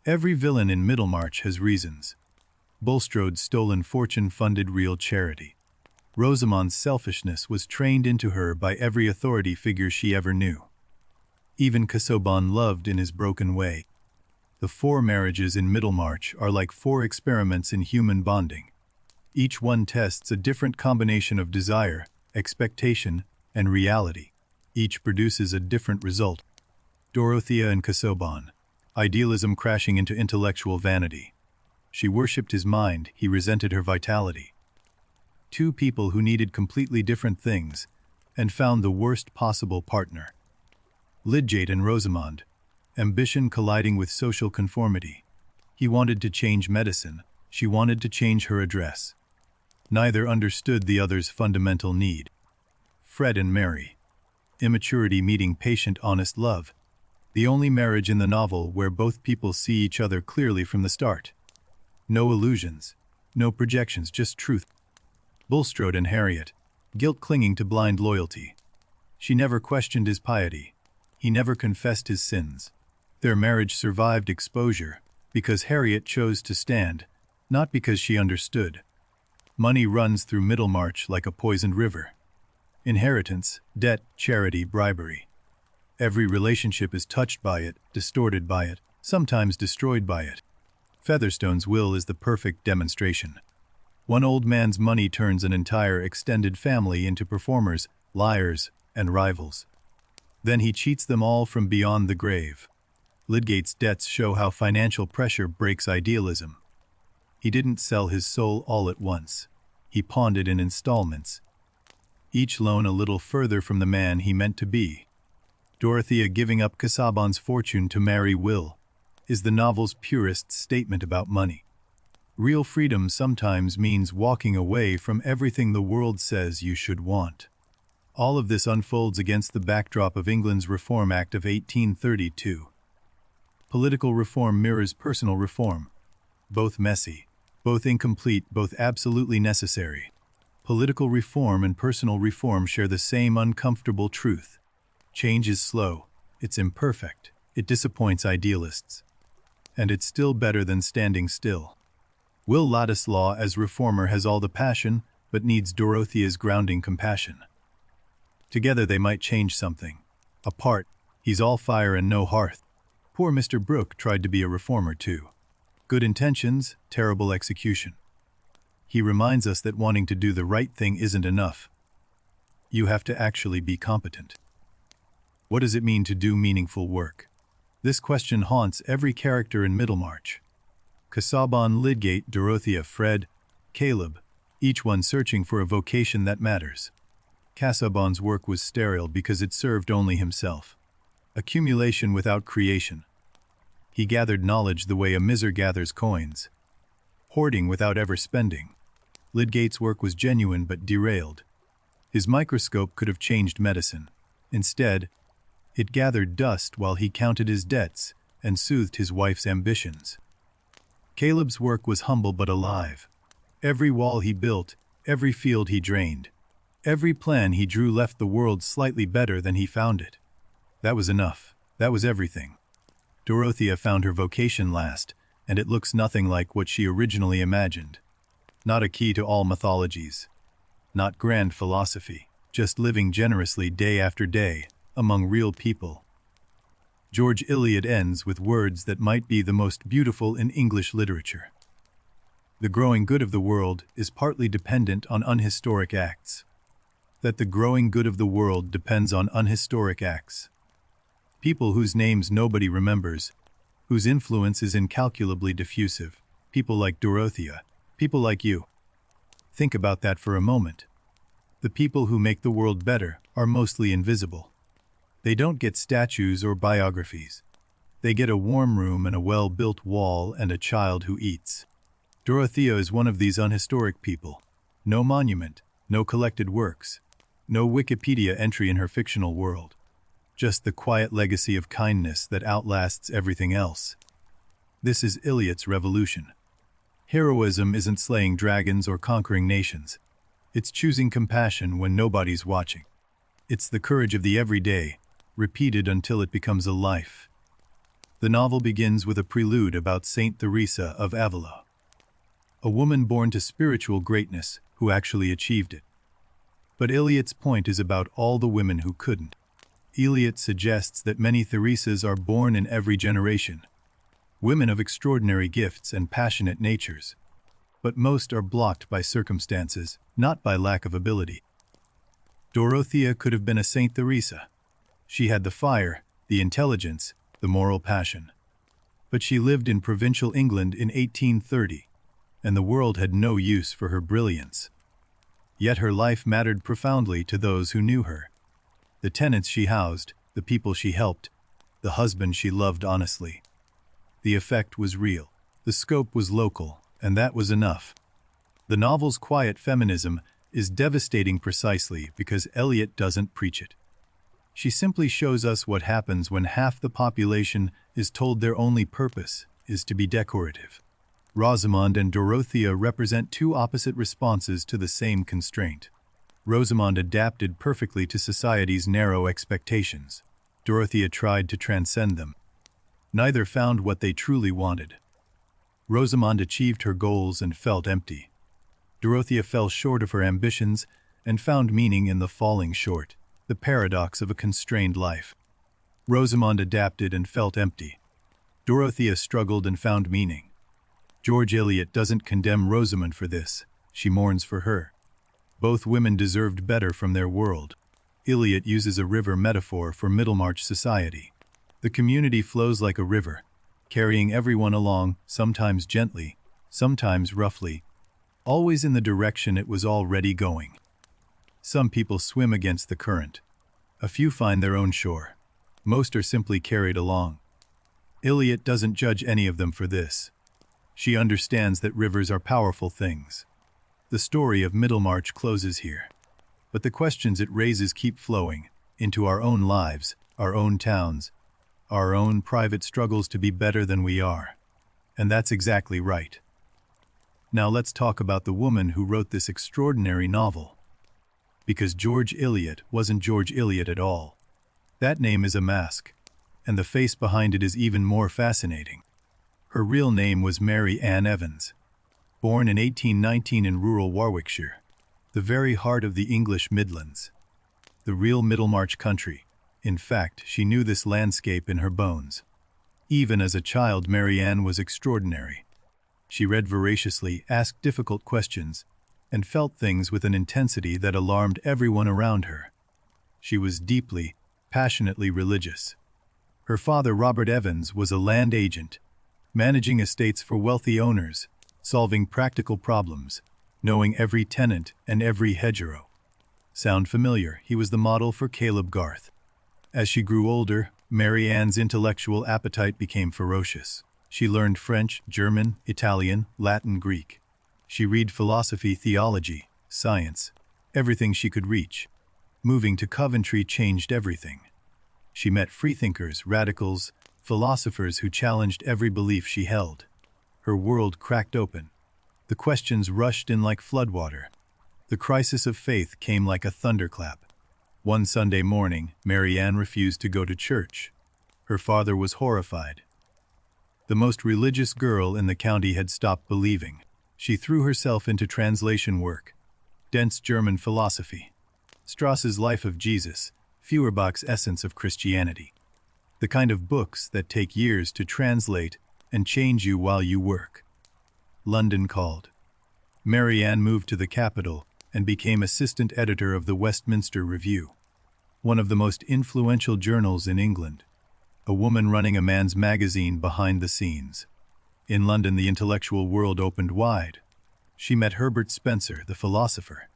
Every villain in Middlemarch has reasons. Bulstrode's stolen fortune funded real charity. Rosamond's selfishness was trained into her by every authority figure she ever knew. Even Casaubon loved in his broken way. The 4 marriages in Middlemarch are like 4 experiments in human bonding. Each one tests a different combination of desire, expectation, and reality. Each produces a different result. Dorothea and Casaubon. Idealism crashing into intellectual vanity. She worshipped his mind, he resented her vitality. 2 people who needed completely different things, and found the worst possible partner. Lydgate and Rosamond. Ambition colliding with social conformity. He wanted to change medicine, she wanted to change her address. Neither understood the other's fundamental need. Fred and Mary. Immaturity meeting patient, honest love. The only marriage in the novel where both people see each other clearly from the start. No illusions, no projections, just truth. Bulstrode and Harriet. guilt clinging to blind loyalty. She never questioned his piety. He never confessed his sins. Their marriage survived exposure because Harriet chose to stand, not because she understood. Money runs through Middlemarch like a poisoned river. Inheritance, debt, charity, bribery. Every relationship is touched by it, distorted by it, sometimes destroyed by it. Featherstone's will is the perfect demonstration. One old man's money turns an entire extended family into performers, liars, and rivals. Then he cheats them all from beyond the grave. Lydgate's debts show how financial pressure breaks idealism. He didn't sell his soul all at once. He pawned it in installments, each loan a little further from the man he meant to be. Dorothea giving up Casaubon's fortune to marry Will is the novel's purest statement about money. Real freedom sometimes means walking away from everything the world says you should want. All of this unfolds against the backdrop of England's Reform Act of 1832. Political reform mirrors personal reform. Both messy, both incomplete, both absolutely necessary. Political reform and personal reform share the same uncomfortable truth. Change is slow, it's imperfect, it disappoints idealists. And it's still better than standing still. Will Ladislaw as reformer has all the passion, but needs Dorothea's grounding compassion. Together they might change something. Apart, he's all fire and no hearth. Poor Mr. Brooke tried to be a reformer too. Good intentions, terrible execution. He reminds us that wanting to do the right thing isn't enough. You have to actually be competent. What does it mean to do meaningful work? This question haunts every character in Middlemarch. Casaubon, Lydgate, Dorothea, Fred, Caleb, each one searching for a vocation that matters. Casaubon's work was sterile because it served only himself. Accumulation without creation. He gathered knowledge the way a miser gathers coins. Hoarding without ever spending. Lydgate's work was genuine but derailed. His microscope could have changed medicine. Instead, it gathered dust while he counted his debts and soothed his wife's ambitions. Caleb's work was humble but alive. Every wall he built, every field he drained, every plan he drew left the world slightly better than he found it. That was enough. That was everything. Dorothea found her vocation last, and it looks nothing like what she originally imagined. Not a key to all mythologies. Not grand philosophy. Just living generously day after day, among real people. George Eliot ends with words that might be the most beautiful in English literature. The growing good of the world is partly dependent on unhistoric acts. That the growing good of the world depends on unhistoric acts. People whose names nobody remembers, whose influence is incalculably diffusive. People like Dorothea, people like you. Think about that for a moment. The people who make the world better are mostly invisible. They don't get statues or biographies. They get a warm room and a well-built wall and a child who eats. Dorothea is one of these unhistoric people. No monument, no collected works, no Wikipedia entry in her fictional world. Just the quiet legacy of kindness that outlasts everything else. This is Eliot's revolution. Heroism isn't slaying dragons or conquering nations. It's choosing compassion when nobody's watching. It's the courage of the everyday, repeated until it becomes a life. The novel begins with a prelude about Saint Theresa of Avila, a woman born to spiritual greatness who actually achieved it. But Eliot's point is about all the women who couldn't. Eliot suggests that many Theresas are born in every generation, women of extraordinary gifts and passionate natures. But most are blocked by circumstances, not by lack of ability. Dorothea could have been a Saint Theresa. She had the fire, the intelligence, the moral passion. But she lived in provincial England in 1830, and the world had no use for her brilliance. Yet her life mattered profoundly to those who knew her. The tenants she housed, the people she helped, the husband she loved honestly. The effect was real. The scope was local, and that was enough. The novel's quiet feminism is devastating precisely because Eliot doesn't preach it. She simply shows us what happens when half the population is told their only purpose is to be decorative. Rosamond and Dorothea represent two opposite responses to the same constraint. Rosamond adapted perfectly to society's narrow expectations. Dorothea tried to transcend them. Neither found what they truly wanted. Rosamond achieved her goals and felt empty. Dorothea fell short of her ambitions and found meaning in the falling short, the paradox of a constrained life. Rosamond adapted and felt empty. Dorothea struggled and found meaning. George Eliot doesn't condemn Rosamond for this. She mourns for her. Both women deserved better from their world. Eliot uses a river metaphor for Middlemarch society. The community flows like a river, carrying everyone along, sometimes gently, sometimes roughly, always in the direction it was already going. Some people swim against the current. A few find their own shore. Most are simply carried along. Eliot doesn't judge any of them for this. She understands that rivers are powerful things. The story of Middlemarch closes here. But the questions it raises keep flowing into our own lives, our own towns, our own private struggles to be better than we are. And that's exactly right. Now let's talk about the woman who wrote this extraordinary novel. Because George Eliot wasn't George Eliot at all. That name is a mask, and the face behind it is even more fascinating. Her real name was Mary Ann Evans. Born in 1819 in rural Warwickshire, the very heart of the English Midlands. The real Middlemarch country. In fact, she knew this landscape in her bones. Even as a child, Mary Ann was extraordinary. She read voraciously, asked difficult questions, and felt things with an intensity that alarmed everyone around her. She was deeply, passionately religious. Her father, Robert Evans, was a land agent, managing estates for wealthy owners, solving practical problems, knowing every tenant and every hedgerow. Sound familiar? He was the model for Caleb Garth. As she grew older, Mary Ann's intellectual appetite became ferocious. She learned French, German, Italian, Latin, Greek. She read philosophy, theology, science, everything she could reach. Moving to Coventry changed everything. She met freethinkers, radicals, philosophers who challenged every belief she held. Her world cracked open. The questions rushed in like floodwater. The crisis of faith came like a thunderclap. One Sunday morning, Mary Ann refused to go to church. Her father was horrified. The most religious girl in the county had stopped believing. She threw herself into translation work, dense German philosophy, Strauss's Life of Jesus, Feuerbach's Essence of Christianity. The kind of books that take years to translate and change you while you work. London called. Mary Ann moved to the capital and became assistant editor of the Westminster Review, one of the most influential journals in England. A woman running a man's magazine behind the scenes. In London, the intellectual world opened wide. She met Herbert Spencer, the philosopher.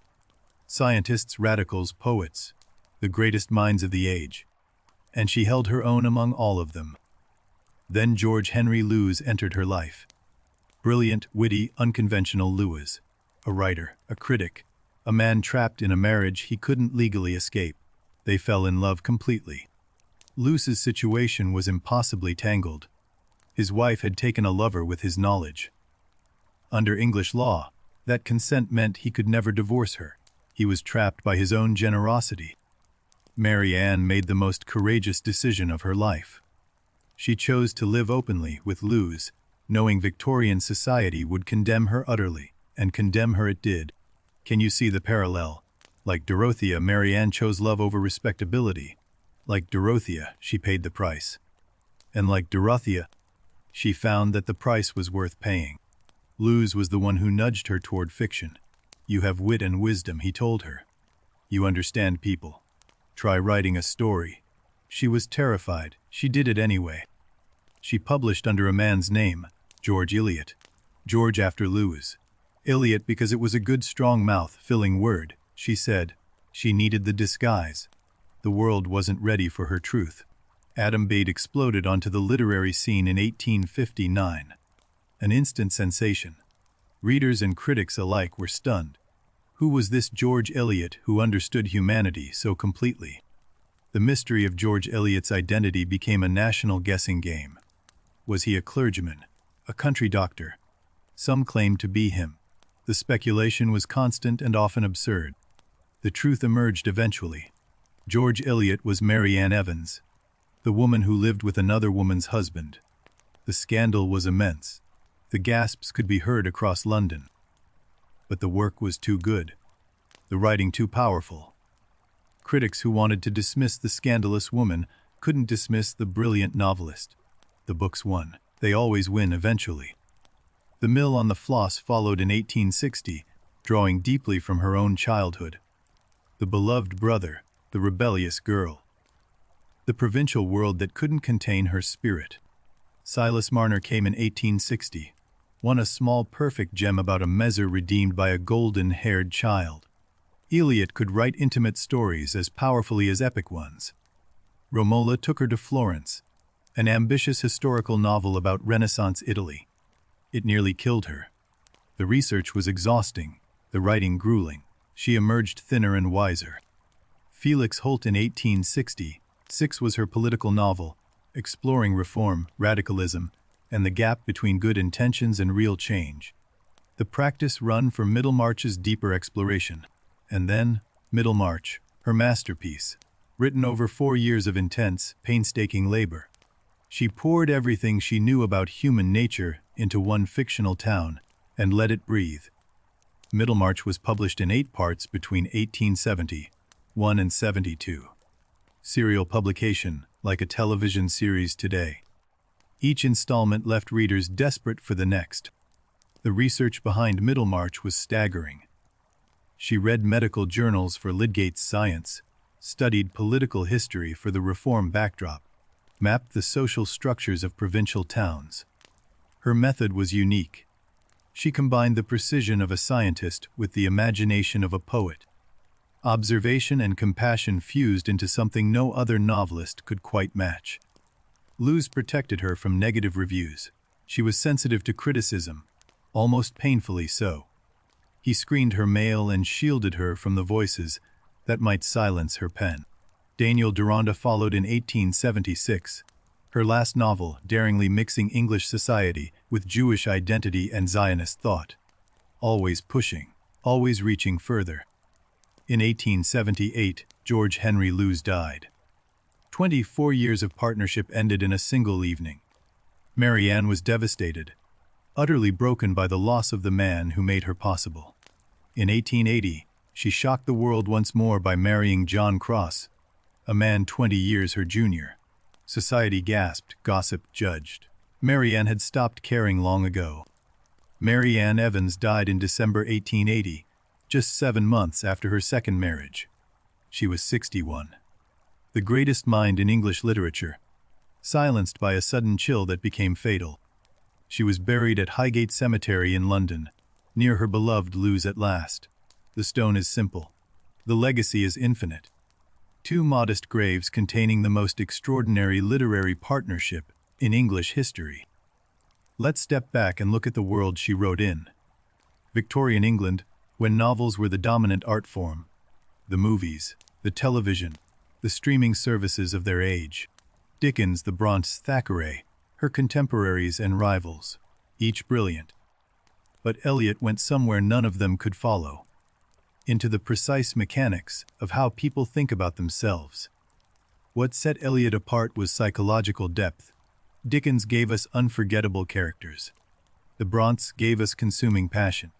Scientists, radicals, poets, the greatest minds of the age. And she held her own among all of them. Then George Henry Lewes entered her life. Brilliant, witty, unconventional Lewes. A writer, a critic, a man trapped in a marriage he couldn't legally escape. They fell in love completely. Lewes's situation was impossibly tangled. His wife had taken a lover with his knowledge. Under English law, that consent meant he could never divorce her. He was trapped by his own generosity. Mary Ann made the most courageous decision of her life. She chose to live openly with Lewes, knowing Victorian society would condemn her utterly, and condemn her it did. Can you see the parallel? Like Dorothea, Mary Ann chose love over respectability. Like Dorothea, she paid the price. And like Dorothea, she found that the price was worth paying. Lewes was the one who nudged her toward fiction. You have wit and wisdom, he told her. You understand people. Try writing a story. She was terrified. She did it anyway. She published under a man's name, George Eliot. George after Lewes. Eliot because it was a good strong mouth-filling word, she said. She needed the disguise. The world wasn't ready for her truth. Adam Bede exploded onto the literary scene in 1859. An instant sensation. Readers and critics alike were stunned. Who was this George Eliot who understood humanity so completely? The mystery of George Eliot's identity became a national guessing game. Was he a clergyman? A country doctor? Some claimed to be him. The speculation was constant and often absurd. The truth emerged eventually. George Eliot was Mary Ann Evans, the woman who lived with another woman's husband. The scandal was immense. The gasps could be heard across London. But the work was too good, the writing too powerful. Critics who wanted to dismiss the scandalous woman couldn't dismiss the brilliant novelist. The books won. They always win eventually. The Mill on the Floss followed in 1860, drawing deeply from her own childhood. The beloved brother, the rebellious girl. The provincial world that couldn't contain her spirit. Silas Marner came in 1860, won a small perfect gem about a messer redeemed by a golden-haired child. Eliot could write intimate stories as powerfully as epic ones. Romola took her to Florence, an ambitious historical novel about Renaissance Italy. It nearly killed her. The research was exhausting, the writing grueling. She emerged thinner and wiser. Felix Holt in 1866 was her political novel, exploring reform, radicalism, and the gap between good intentions and real change. The practice run for Middlemarch's deeper exploration. And then, Middlemarch, her masterpiece, written over 4 years of intense, painstaking labor. She poured everything she knew about human nature into one fictional town and let it breathe. Middlemarch was published in 8 parts between 1871 and 72. Serial publication, like a television series today. Each installment left readers desperate for the next. The research behind Middlemarch was staggering. She read medical journals for Lydgate's Science, studied political history for the reform backdrop, mapped the social structures of provincial towns. Her method was unique. She combined the precision of a scientist with the imagination of a poet. Observation and compassion fused into something no other novelist could quite match. Lewes protected her from negative reviews. She was sensitive to criticism, almost painfully so. He screened her mail and shielded her from the voices that might silence her pen. Daniel Deronda followed in 1876, her last novel daringly mixing English society with Jewish identity and Zionist thought. Always pushing, always reaching further. In 1878, George Henry Lewes died. 24 years of partnership ended in a single evening. Mary Ann was devastated, utterly broken by the loss of the man who made her possible. In 1880, she shocked the world once more by marrying John Cross, a man 20 years her junior. Society gasped, gossip judged. Mary Ann had stopped caring long ago. Mary Ann Evans died in December 1880, just 7 months after her second marriage. She was 61. The greatest mind in English literature, silenced by a sudden chill that became fatal. She was buried at Highgate Cemetery in London, near her beloved Lewes at last. The stone is simple. The legacy is infinite. 2 modest graves containing the most extraordinary literary partnership in English history. Let's step back and look at the world she wrote in. Victorian England, when novels were the dominant art form. The movies, the television, the streaming services of their age. Dickens, the Brontes, Thackeray, her contemporaries and rivals, each brilliant. But Eliot went somewhere none of them could follow. Into the precise mechanics of how people think about themselves. What set Eliot apart was psychological depth. Dickens gave us unforgettable characters. The Brontes gave us consuming passion.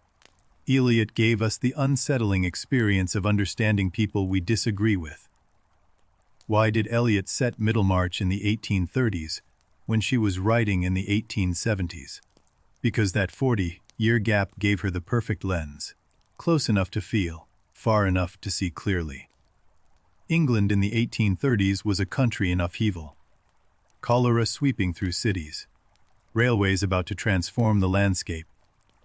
Eliot gave us the unsettling experience of understanding people we disagree with. Why did Eliot set Middlemarch in the 1830s when she was writing in the 1870s? Because that 40-year gap gave her the perfect lens. Close enough to feel, far enough to see clearly. England in the 1830s was a country in upheaval. Cholera sweeping through cities. Railways about to transform the landscape.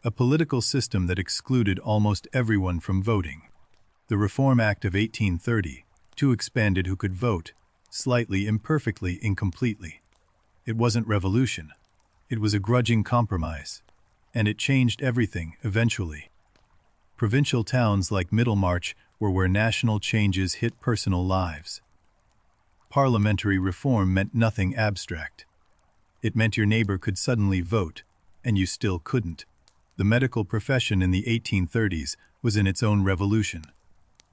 A political system that excluded almost everyone from voting. The Reform Act of 1830, too expanded who could vote, slightly, imperfectly, incompletely. It wasn't revolution. It was a grudging compromise. And it changed everything, eventually. Provincial towns like Middlemarch were where national changes hit personal lives. Parliamentary reform meant nothing abstract. It meant your neighbor could suddenly vote, and you still couldn't. The medical profession in the 1830s was in its own revolution.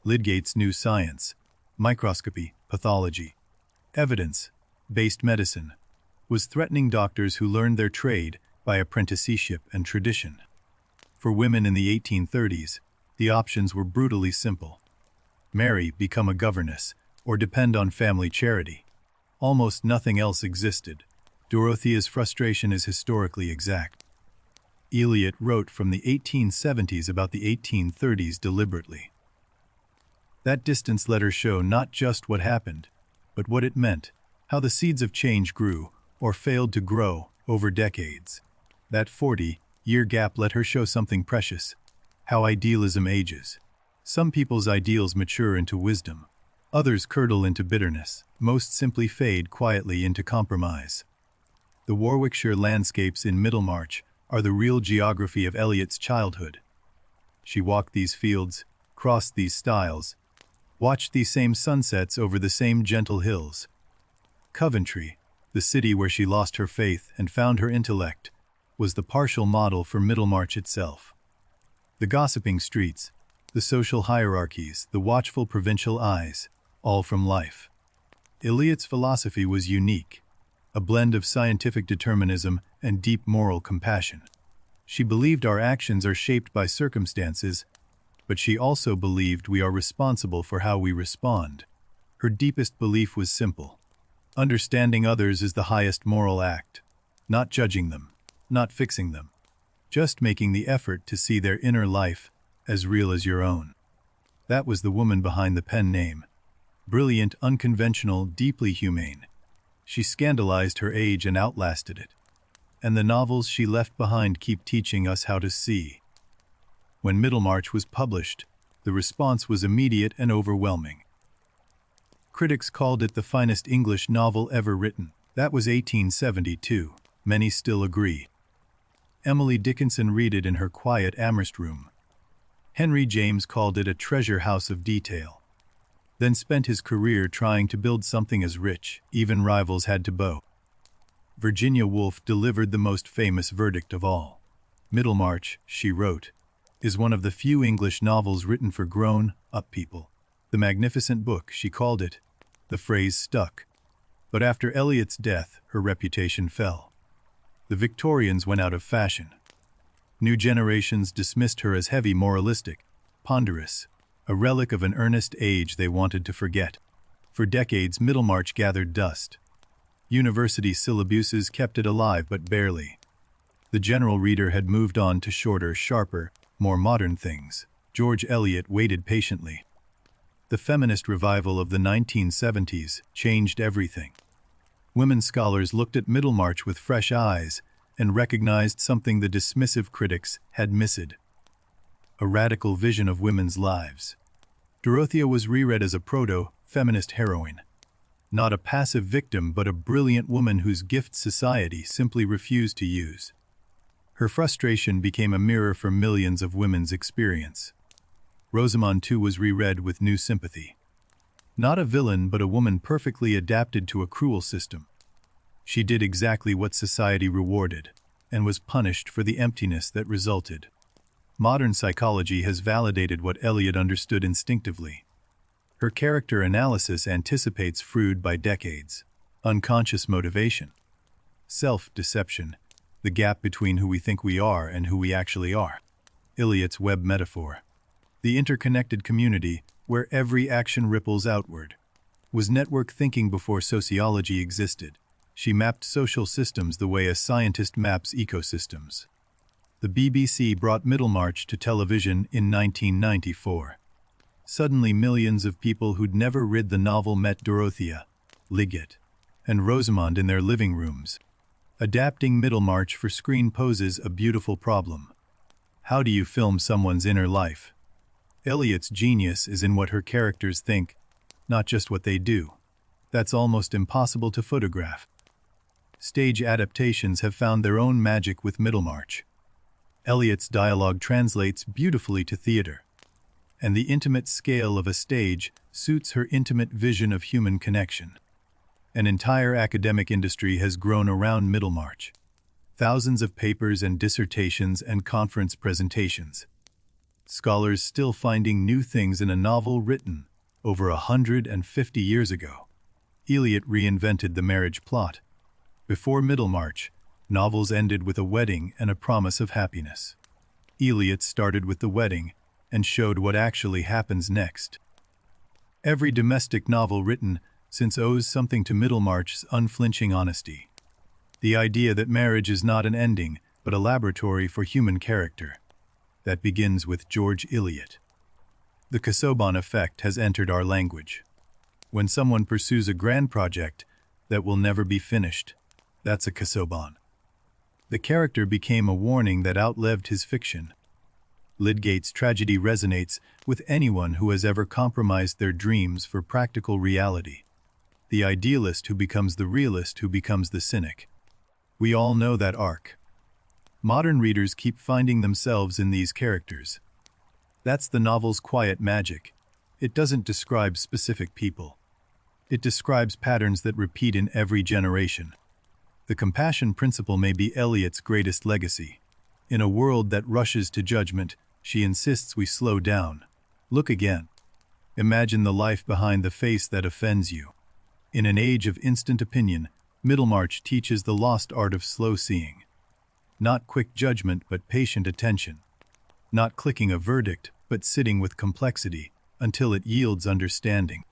Lydgate's new science, microscopy, pathology, evidence-based medicine, was threatening doctors who learned their trade by apprenticeship and tradition. For women in the 1830s, the options were brutally simple. Marry, become a governess, or depend on family charity. Almost nothing else existed. Dorothea's frustration is historically exact. Eliot wrote from the 1870s about the 1830s deliberately. That distance let her show not just what happened, but what it meant, how the seeds of change grew, or failed to grow, over decades. That 40-year gap let her show something precious, how idealism ages. Some people's ideals mature into wisdom. Others curdle into bitterness. Most simply fade quietly into compromise. The Warwickshire landscapes in Middlemarch are the real geography of Eliot's childhood. She walked these fields, crossed these stiles, watched these same sunsets over the same gentle hills. Coventry, the city where she lost her faith and found her intellect, was the partial model for Middlemarch itself. The gossiping streets, the social hierarchies, the watchful provincial eyes, all from life. Eliot's philosophy was unique, a blend of scientific determinism and deep moral compassion. She believed our actions are shaped by circumstances, but she also believed we are responsible for how we respond. Her deepest belief was simple. Understanding others is the highest moral act. Not judging them, not fixing them, just making the effort to see their inner life as real as your own. That was the woman behind the pen name. Brilliant, unconventional, deeply humane. She scandalized her age and outlasted it. And the novels she left behind keep teaching us how to see. When Middlemarch was published, the response was immediate and overwhelming. Critics called it the finest English novel ever written. That was 1872. Many still agree. Emily Dickinson read it in her quiet Amherst room. Henry James called it a treasure house of detail. Then spent his career trying to build something as rich, even rivals had to bow. Virginia Woolf delivered the most famous verdict of all. Middlemarch, she wrote, is one of the few English novels written for grown-up people. The magnificent book, she called it. The phrase stuck. But after Eliot's death, her reputation fell. The Victorians went out of fashion. New generations dismissed her as heavy, moralistic, ponderous, a relic of an earnest age they wanted to forget. For decades, Middlemarch gathered dust. University syllabuses kept it alive, but barely. The general reader had moved on to shorter, sharper, more modern things. George Eliot waited patiently. The feminist revival of the 1970s changed everything. Women scholars looked at Middlemarch with fresh eyes and recognized something the dismissive critics had missed. A radical vision of women's lives. Dorothea was reread as a proto-feminist heroine. Not a passive victim, but a brilliant woman whose gifts society simply refused to use. Her frustration became a mirror for millions of women's experience. Rosamond, too, was reread with new sympathy. Not a villain, but a woman perfectly adapted to a cruel system. She did exactly what society rewarded, and was punished for the emptiness that resulted. Modern psychology has validated what Eliot understood instinctively. Her character analysis anticipates Freud by decades. Unconscious motivation. Self-deception. The gap between who we think we are and who we actually are. Eliot's web metaphor. The interconnected community, where every action ripples outward. Was network thinking before sociology existed. She mapped social systems the way a scientist maps ecosystems. The BBC brought Middlemarch to television in 1994. Suddenly millions of people who'd never read the novel met Dorothea, Eliot, and Rosamond in their living rooms. Adapting Middlemarch for screen poses a beautiful problem. How do you film someone's inner life? Eliot's genius is in what her characters think, not just what they do. That's almost impossible to photograph. Stage adaptations have found their own magic with Middlemarch. Eliot's dialogue translates beautifully to theater, and the intimate scale of a stage suits her intimate vision of human connection. An entire academic industry has grown around Middlemarch. Thousands of papers and dissertations and conference presentations. scholars still finding new things in a novel written over 150 years ago. Eliot reinvented the marriage plot. Before Middlemarch, novels ended with a wedding and a promise of happiness. Eliot started with the wedding and showed what actually happens next. Every domestic novel written since owes something to Middlemarch's unflinching honesty. The idea that marriage is not an ending, but a laboratory for human character. That begins with George Eliot. The Casaubon effect has entered our language. When someone pursues a grand project that will never be finished, that's a Casaubon. The character became a warning that outlived his fiction. Lydgate's tragedy resonates with anyone who has ever compromised their dreams for practical reality. The idealist who becomes the realist who becomes the cynic. We all know that arc. Modern readers keep finding themselves in these characters. That's the novel's quiet magic. It doesn't describe specific people. It describes patterns that repeat in every generation. The compassion principle may be Eliot's greatest legacy. In a world that rushes to judgment, she insists we slow down. Look again. Imagine the life behind the face that offends you. In an age of instant opinion, Middlemarch teaches the lost art of slow seeing. Not quick judgment, but patient attention. Not clicking a verdict, but sitting with complexity until it yields understanding.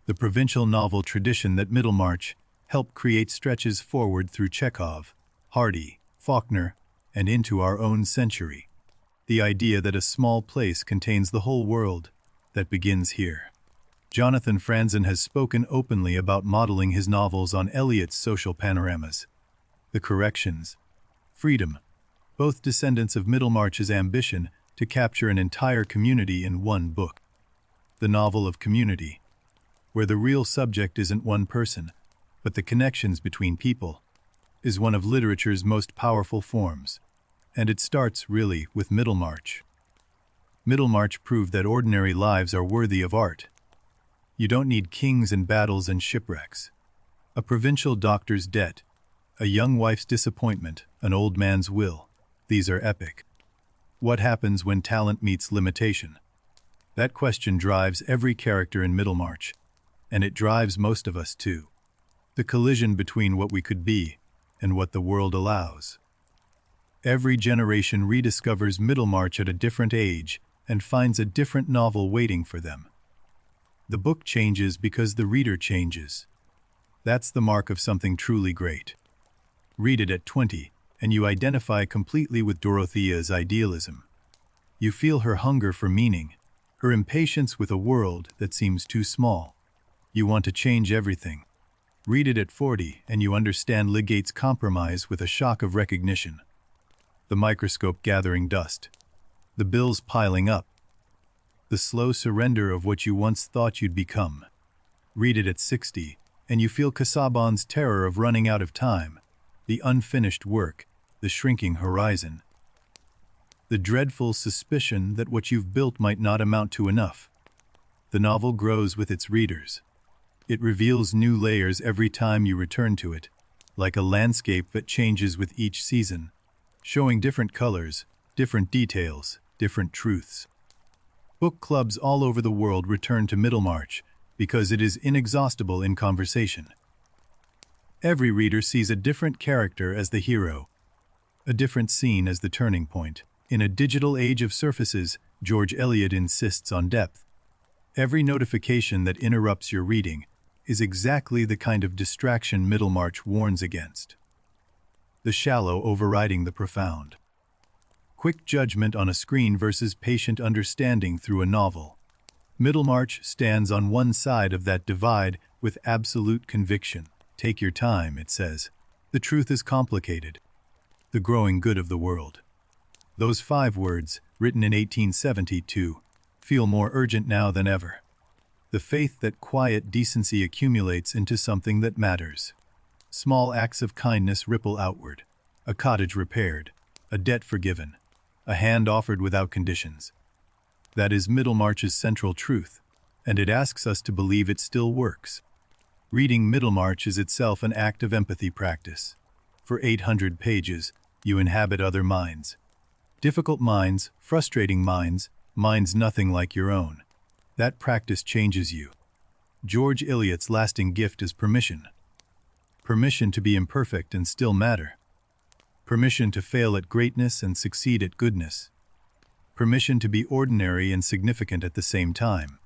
The provincial novel tradition that Middlemarch helped create stretches forward through Chekhov, Hardy, Faulkner, and into our own century. The idea that a small place contains the whole world, that begins here. Jonathan Franzen has spoken openly about modeling his novels on Eliot's social panoramas. The Corrections, Freedom, both descendants of Middlemarch's ambition to capture an entire community in one book. The novel of community, where the real subject isn't one person, but the connections between people, is one of literature's most powerful forms. And it starts, really, with Middlemarch. Middlemarch proved that ordinary lives are worthy of art. You don't need kings and battles and shipwrecks. A provincial doctor's debt, a young wife's disappointment, an old man's will. These are epic. What happens when talent meets limitation? That question drives every character in Middlemarch, and it drives most of us too. The collision between what we could be and what the world allows. Every generation rediscovers Middlemarch at a different age and finds a different novel waiting for them. The book changes because the reader changes. That's the mark of something truly great. Read it at 20, and you identify completely with Dorothea's idealism. You feel her hunger for meaning, her impatience with a world that seems too small. You want to change everything. Read it at 40, and you understand Lydgate's compromise with a shock of recognition. The microscope gathering dust. The bills piling up. The slow surrender of what you once thought you'd become. Read it at 60, and you feel Casaubon's terror of running out of time, the unfinished work, the shrinking horizon. The dreadful suspicion that what you've built might not amount to enough. The novel grows with its readers. It reveals new layers every time you return to it, like a landscape that changes with each season, showing different colors, different details, different truths. Book clubs all over the world return to Middlemarch because it is inexhaustible in conversation. Every reader sees a different character as the hero, a different scene as the turning point. In a digital age of surfaces, George Eliot insists on depth. Every notification that interrupts your reading is exactly the kind of distraction Middlemarch warns against. The shallow overriding the profound. Quick judgment on a screen versus patient understanding through a novel. Middlemarch stands on one side of that divide with absolute conviction. Take your time, it says. The truth is complicated. The growing good of the world. Those 5 words, written in 1872, feel more urgent now than ever. The faith that quiet decency accumulates into something that matters. Small acts of kindness ripple outward. A cottage repaired. A debt forgiven. A hand offered without conditions. That is Middlemarch's central truth, and it asks us to believe it still works. Reading Middlemarch is itself an act of empathy practice. For 800 pages, you inhabit other minds. Difficult minds, frustrating minds, minds nothing like your own. That practice changes you. George Eliot's lasting gift is permission. Permission to be imperfect and still matter. Permission to fail at greatness and succeed at goodness. Permission to be ordinary and significant at the same time.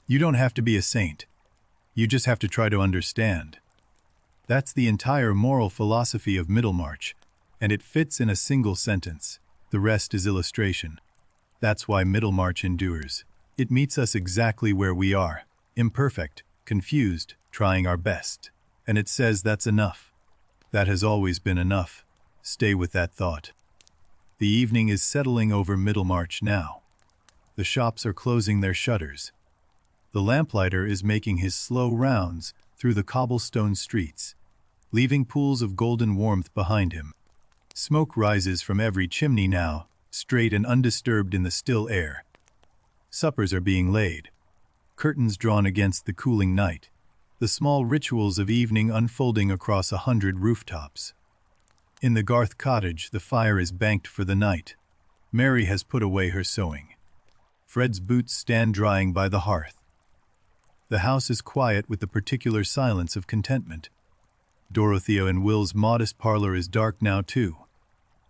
You don't have to be a saint. You just have to try to understand. That's the entire moral philosophy of Middlemarch, and it fits in a single sentence. The rest is illustration. That's why Middlemarch endures. It meets us exactly where we are, imperfect, confused, trying our best. And it says that's enough. That has always been enough. Stay with that thought. The evening is settling over Middlemarch now. The shops are closing their shutters. The lamplighter is making his slow rounds through the cobblestone streets, leaving pools of golden warmth behind him. Smoke rises from every chimney now, straight and undisturbed in the still air. Suppers are being laid, curtains drawn against the cooling night, the small rituals of evening unfolding across 100 rooftops. In the Garth cottage, the fire is banked for the night. Mary has put away her sewing. Fred's boots stand drying by the hearth. The house is quiet with the particular silence of contentment. Dorothea and Will's modest parlor is dark now too.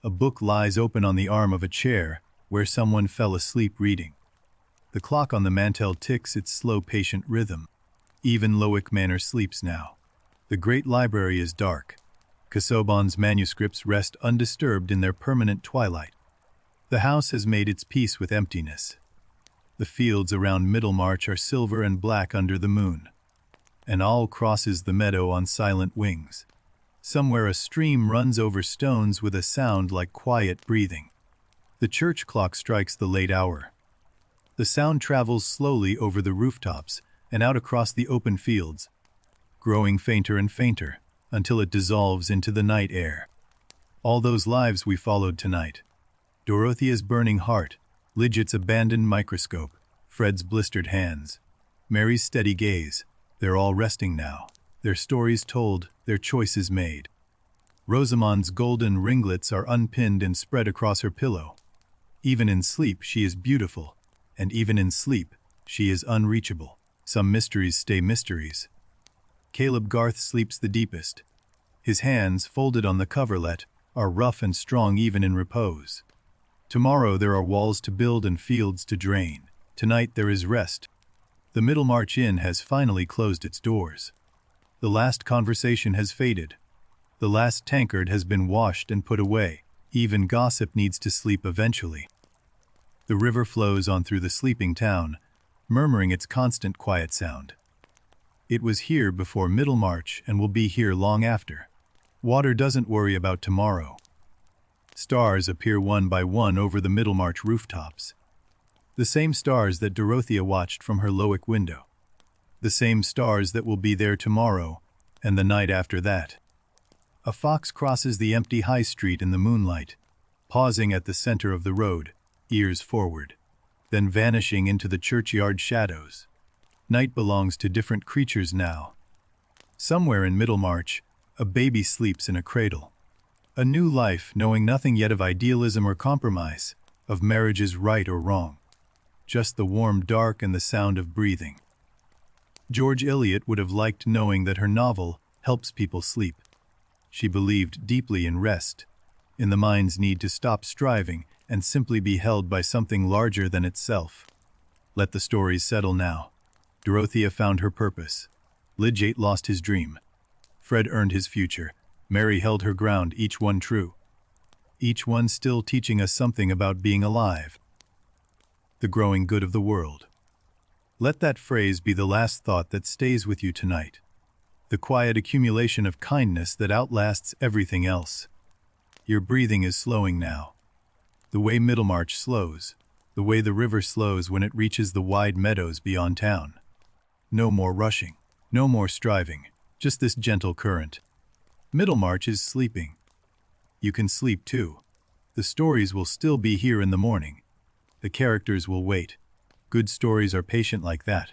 A book lies open on the arm of a chair where someone fell asleep reading. The clock on the mantel ticks its slow, patient rhythm. Even Lowick Manor sleeps now. The great library is dark. Casaubon's manuscripts rest undisturbed in their permanent twilight. The house has made its peace with emptiness. The fields around Middlemarch are silver and black under the moon. An owl crosses the meadow on silent wings. Somewhere a stream runs over stones with a sound like quiet breathing. The church clock strikes the late hour. The sound travels slowly over the rooftops and out across the open fields, growing fainter and fainter, until it dissolves into the night air. All those lives we followed tonight. Dorothea's burning heart, Lidget's abandoned microscope, Fred's blistered hands, Mary's steady gaze. They're all resting now, their stories told, their choices made. Rosamond's golden ringlets are unpinned and spread across her pillow. Even in sleep she is beautiful, and even in sleep she is unreachable. Some mysteries stay mysteries. Caleb Garth sleeps the deepest. His hands, folded on the coverlet, are rough and strong even in repose. Tomorrow there are walls to build and fields to drain. Tonight there is rest. The Middlemarch Inn has finally closed its doors. The last conversation has faded. The last tankard has been washed and put away. Even gossip needs to sleep eventually. The river flows on through the sleeping town, murmuring its constant quiet sound. It was here before Middlemarch and will be here long after. Water doesn't worry about tomorrow. Stars appear one by one over the Middlemarch rooftops. The same stars that Dorothea watched from her Lowick window. The same stars that will be there tomorrow and the night after that. A fox crosses the empty high street in the moonlight, pausing at the center of the road, ears forward, then vanishing into the churchyard shadows. Night belongs to different creatures now. Somewhere in Middlemarch, a baby sleeps in a cradle. A new life, knowing nothing yet of idealism or compromise, of marriage's right or wrong. Just the warm dark and the sound of breathing. George Eliot would have liked knowing that her novel helps people sleep. She believed deeply in rest, in the mind's need to stop striving and simply be held by something larger than itself. Let the stories settle now. Dorothea found her purpose. Lidget lost his dream. Fred earned his future. Mary held her ground, each one true. Each one still teaching us something about being alive. The growing good of the world. Let that phrase be the last thought that stays with you tonight. The quiet accumulation of kindness that outlasts everything else. Your breathing is slowing now. The way Middlemarch slows. The way the river slows when it reaches the wide meadows beyond town. No more rushing. No more striving. Just this gentle current. Middlemarch is sleeping. You can sleep too. The stories will still be here in the morning. The characters will wait. Good stories are patient like that.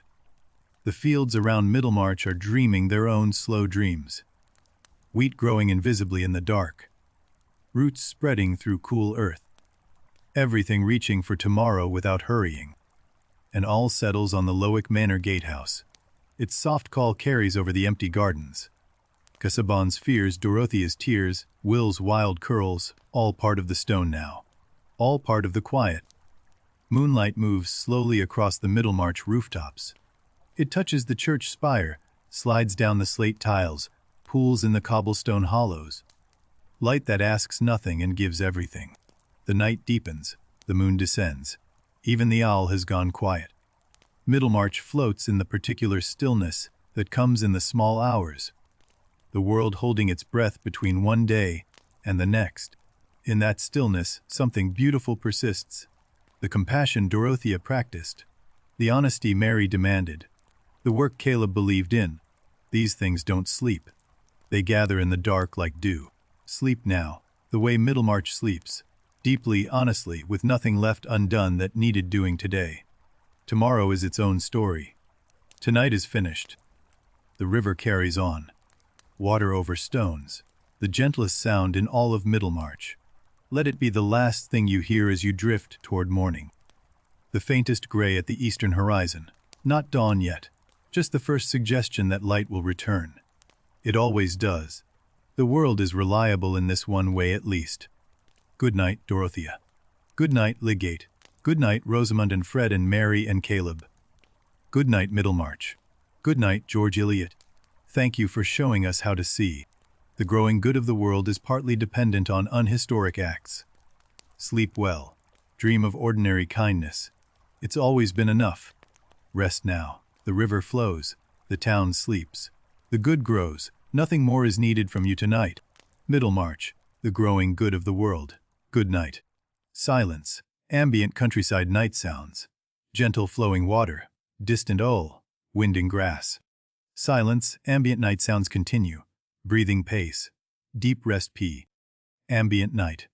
The fields around Middlemarch are dreaming their own slow dreams. Wheat growing invisibly in the dark. Roots spreading through cool earth. everything reaching for tomorrow without hurrying. And all settles on the Lowick Manor gatehouse. Its soft call carries over the empty gardens. Casaubon's fears, Dorothea's tears, Will's wild curls, all part of the stone now. All part of the quiet. Moonlight moves slowly across the Middlemarch rooftops. It touches the church spire, slides down the slate tiles, pools in the cobblestone hollows. Light that asks nothing and gives everything. The night deepens, the moon descends. Even the owl has gone quiet. Middlemarch floats in the particular stillness that comes in the small hours. The world holding its breath between one day and the next. In that stillness, something beautiful persists. The compassion Dorothea practiced. The honesty Mary demanded. The work Caleb believed in. These things don't sleep. They gather in the dark like dew. Sleep now, the way Middlemarch sleeps. Deeply, honestly, with nothing left undone that needed doing today. Tomorrow is its own story. Tonight is finished. The river carries on. Water over stones. The gentlest sound in all of Middlemarch. Let it be the last thing you hear as you drift toward morning. The faintest gray at the eastern horizon. Not dawn yet. Just the first suggestion that light will return. It always does. The world is reliable in this one way at least. Good night, Dorothea. Good night, Lydgate. Good night, Rosamond and Fred and Mary and Caleb. Good night, Middlemarch. Good night, George Eliot. Thank you for showing us how to see. The growing good of the world is partly dependent on unhistoric acts. Sleep well. Dream of ordinary kindness. It's always been enough. Rest now. The river flows. The town sleeps. The good grows. Nothing more is needed from you tonight. Middlemarch, the growing good of the world. Good night. Silence. Ambient countryside night sounds. Gentle flowing water. Distant owl. Wind in grass. Silence. Ambient night sounds continue. Breathing pace. Deep rest P. Ambient night.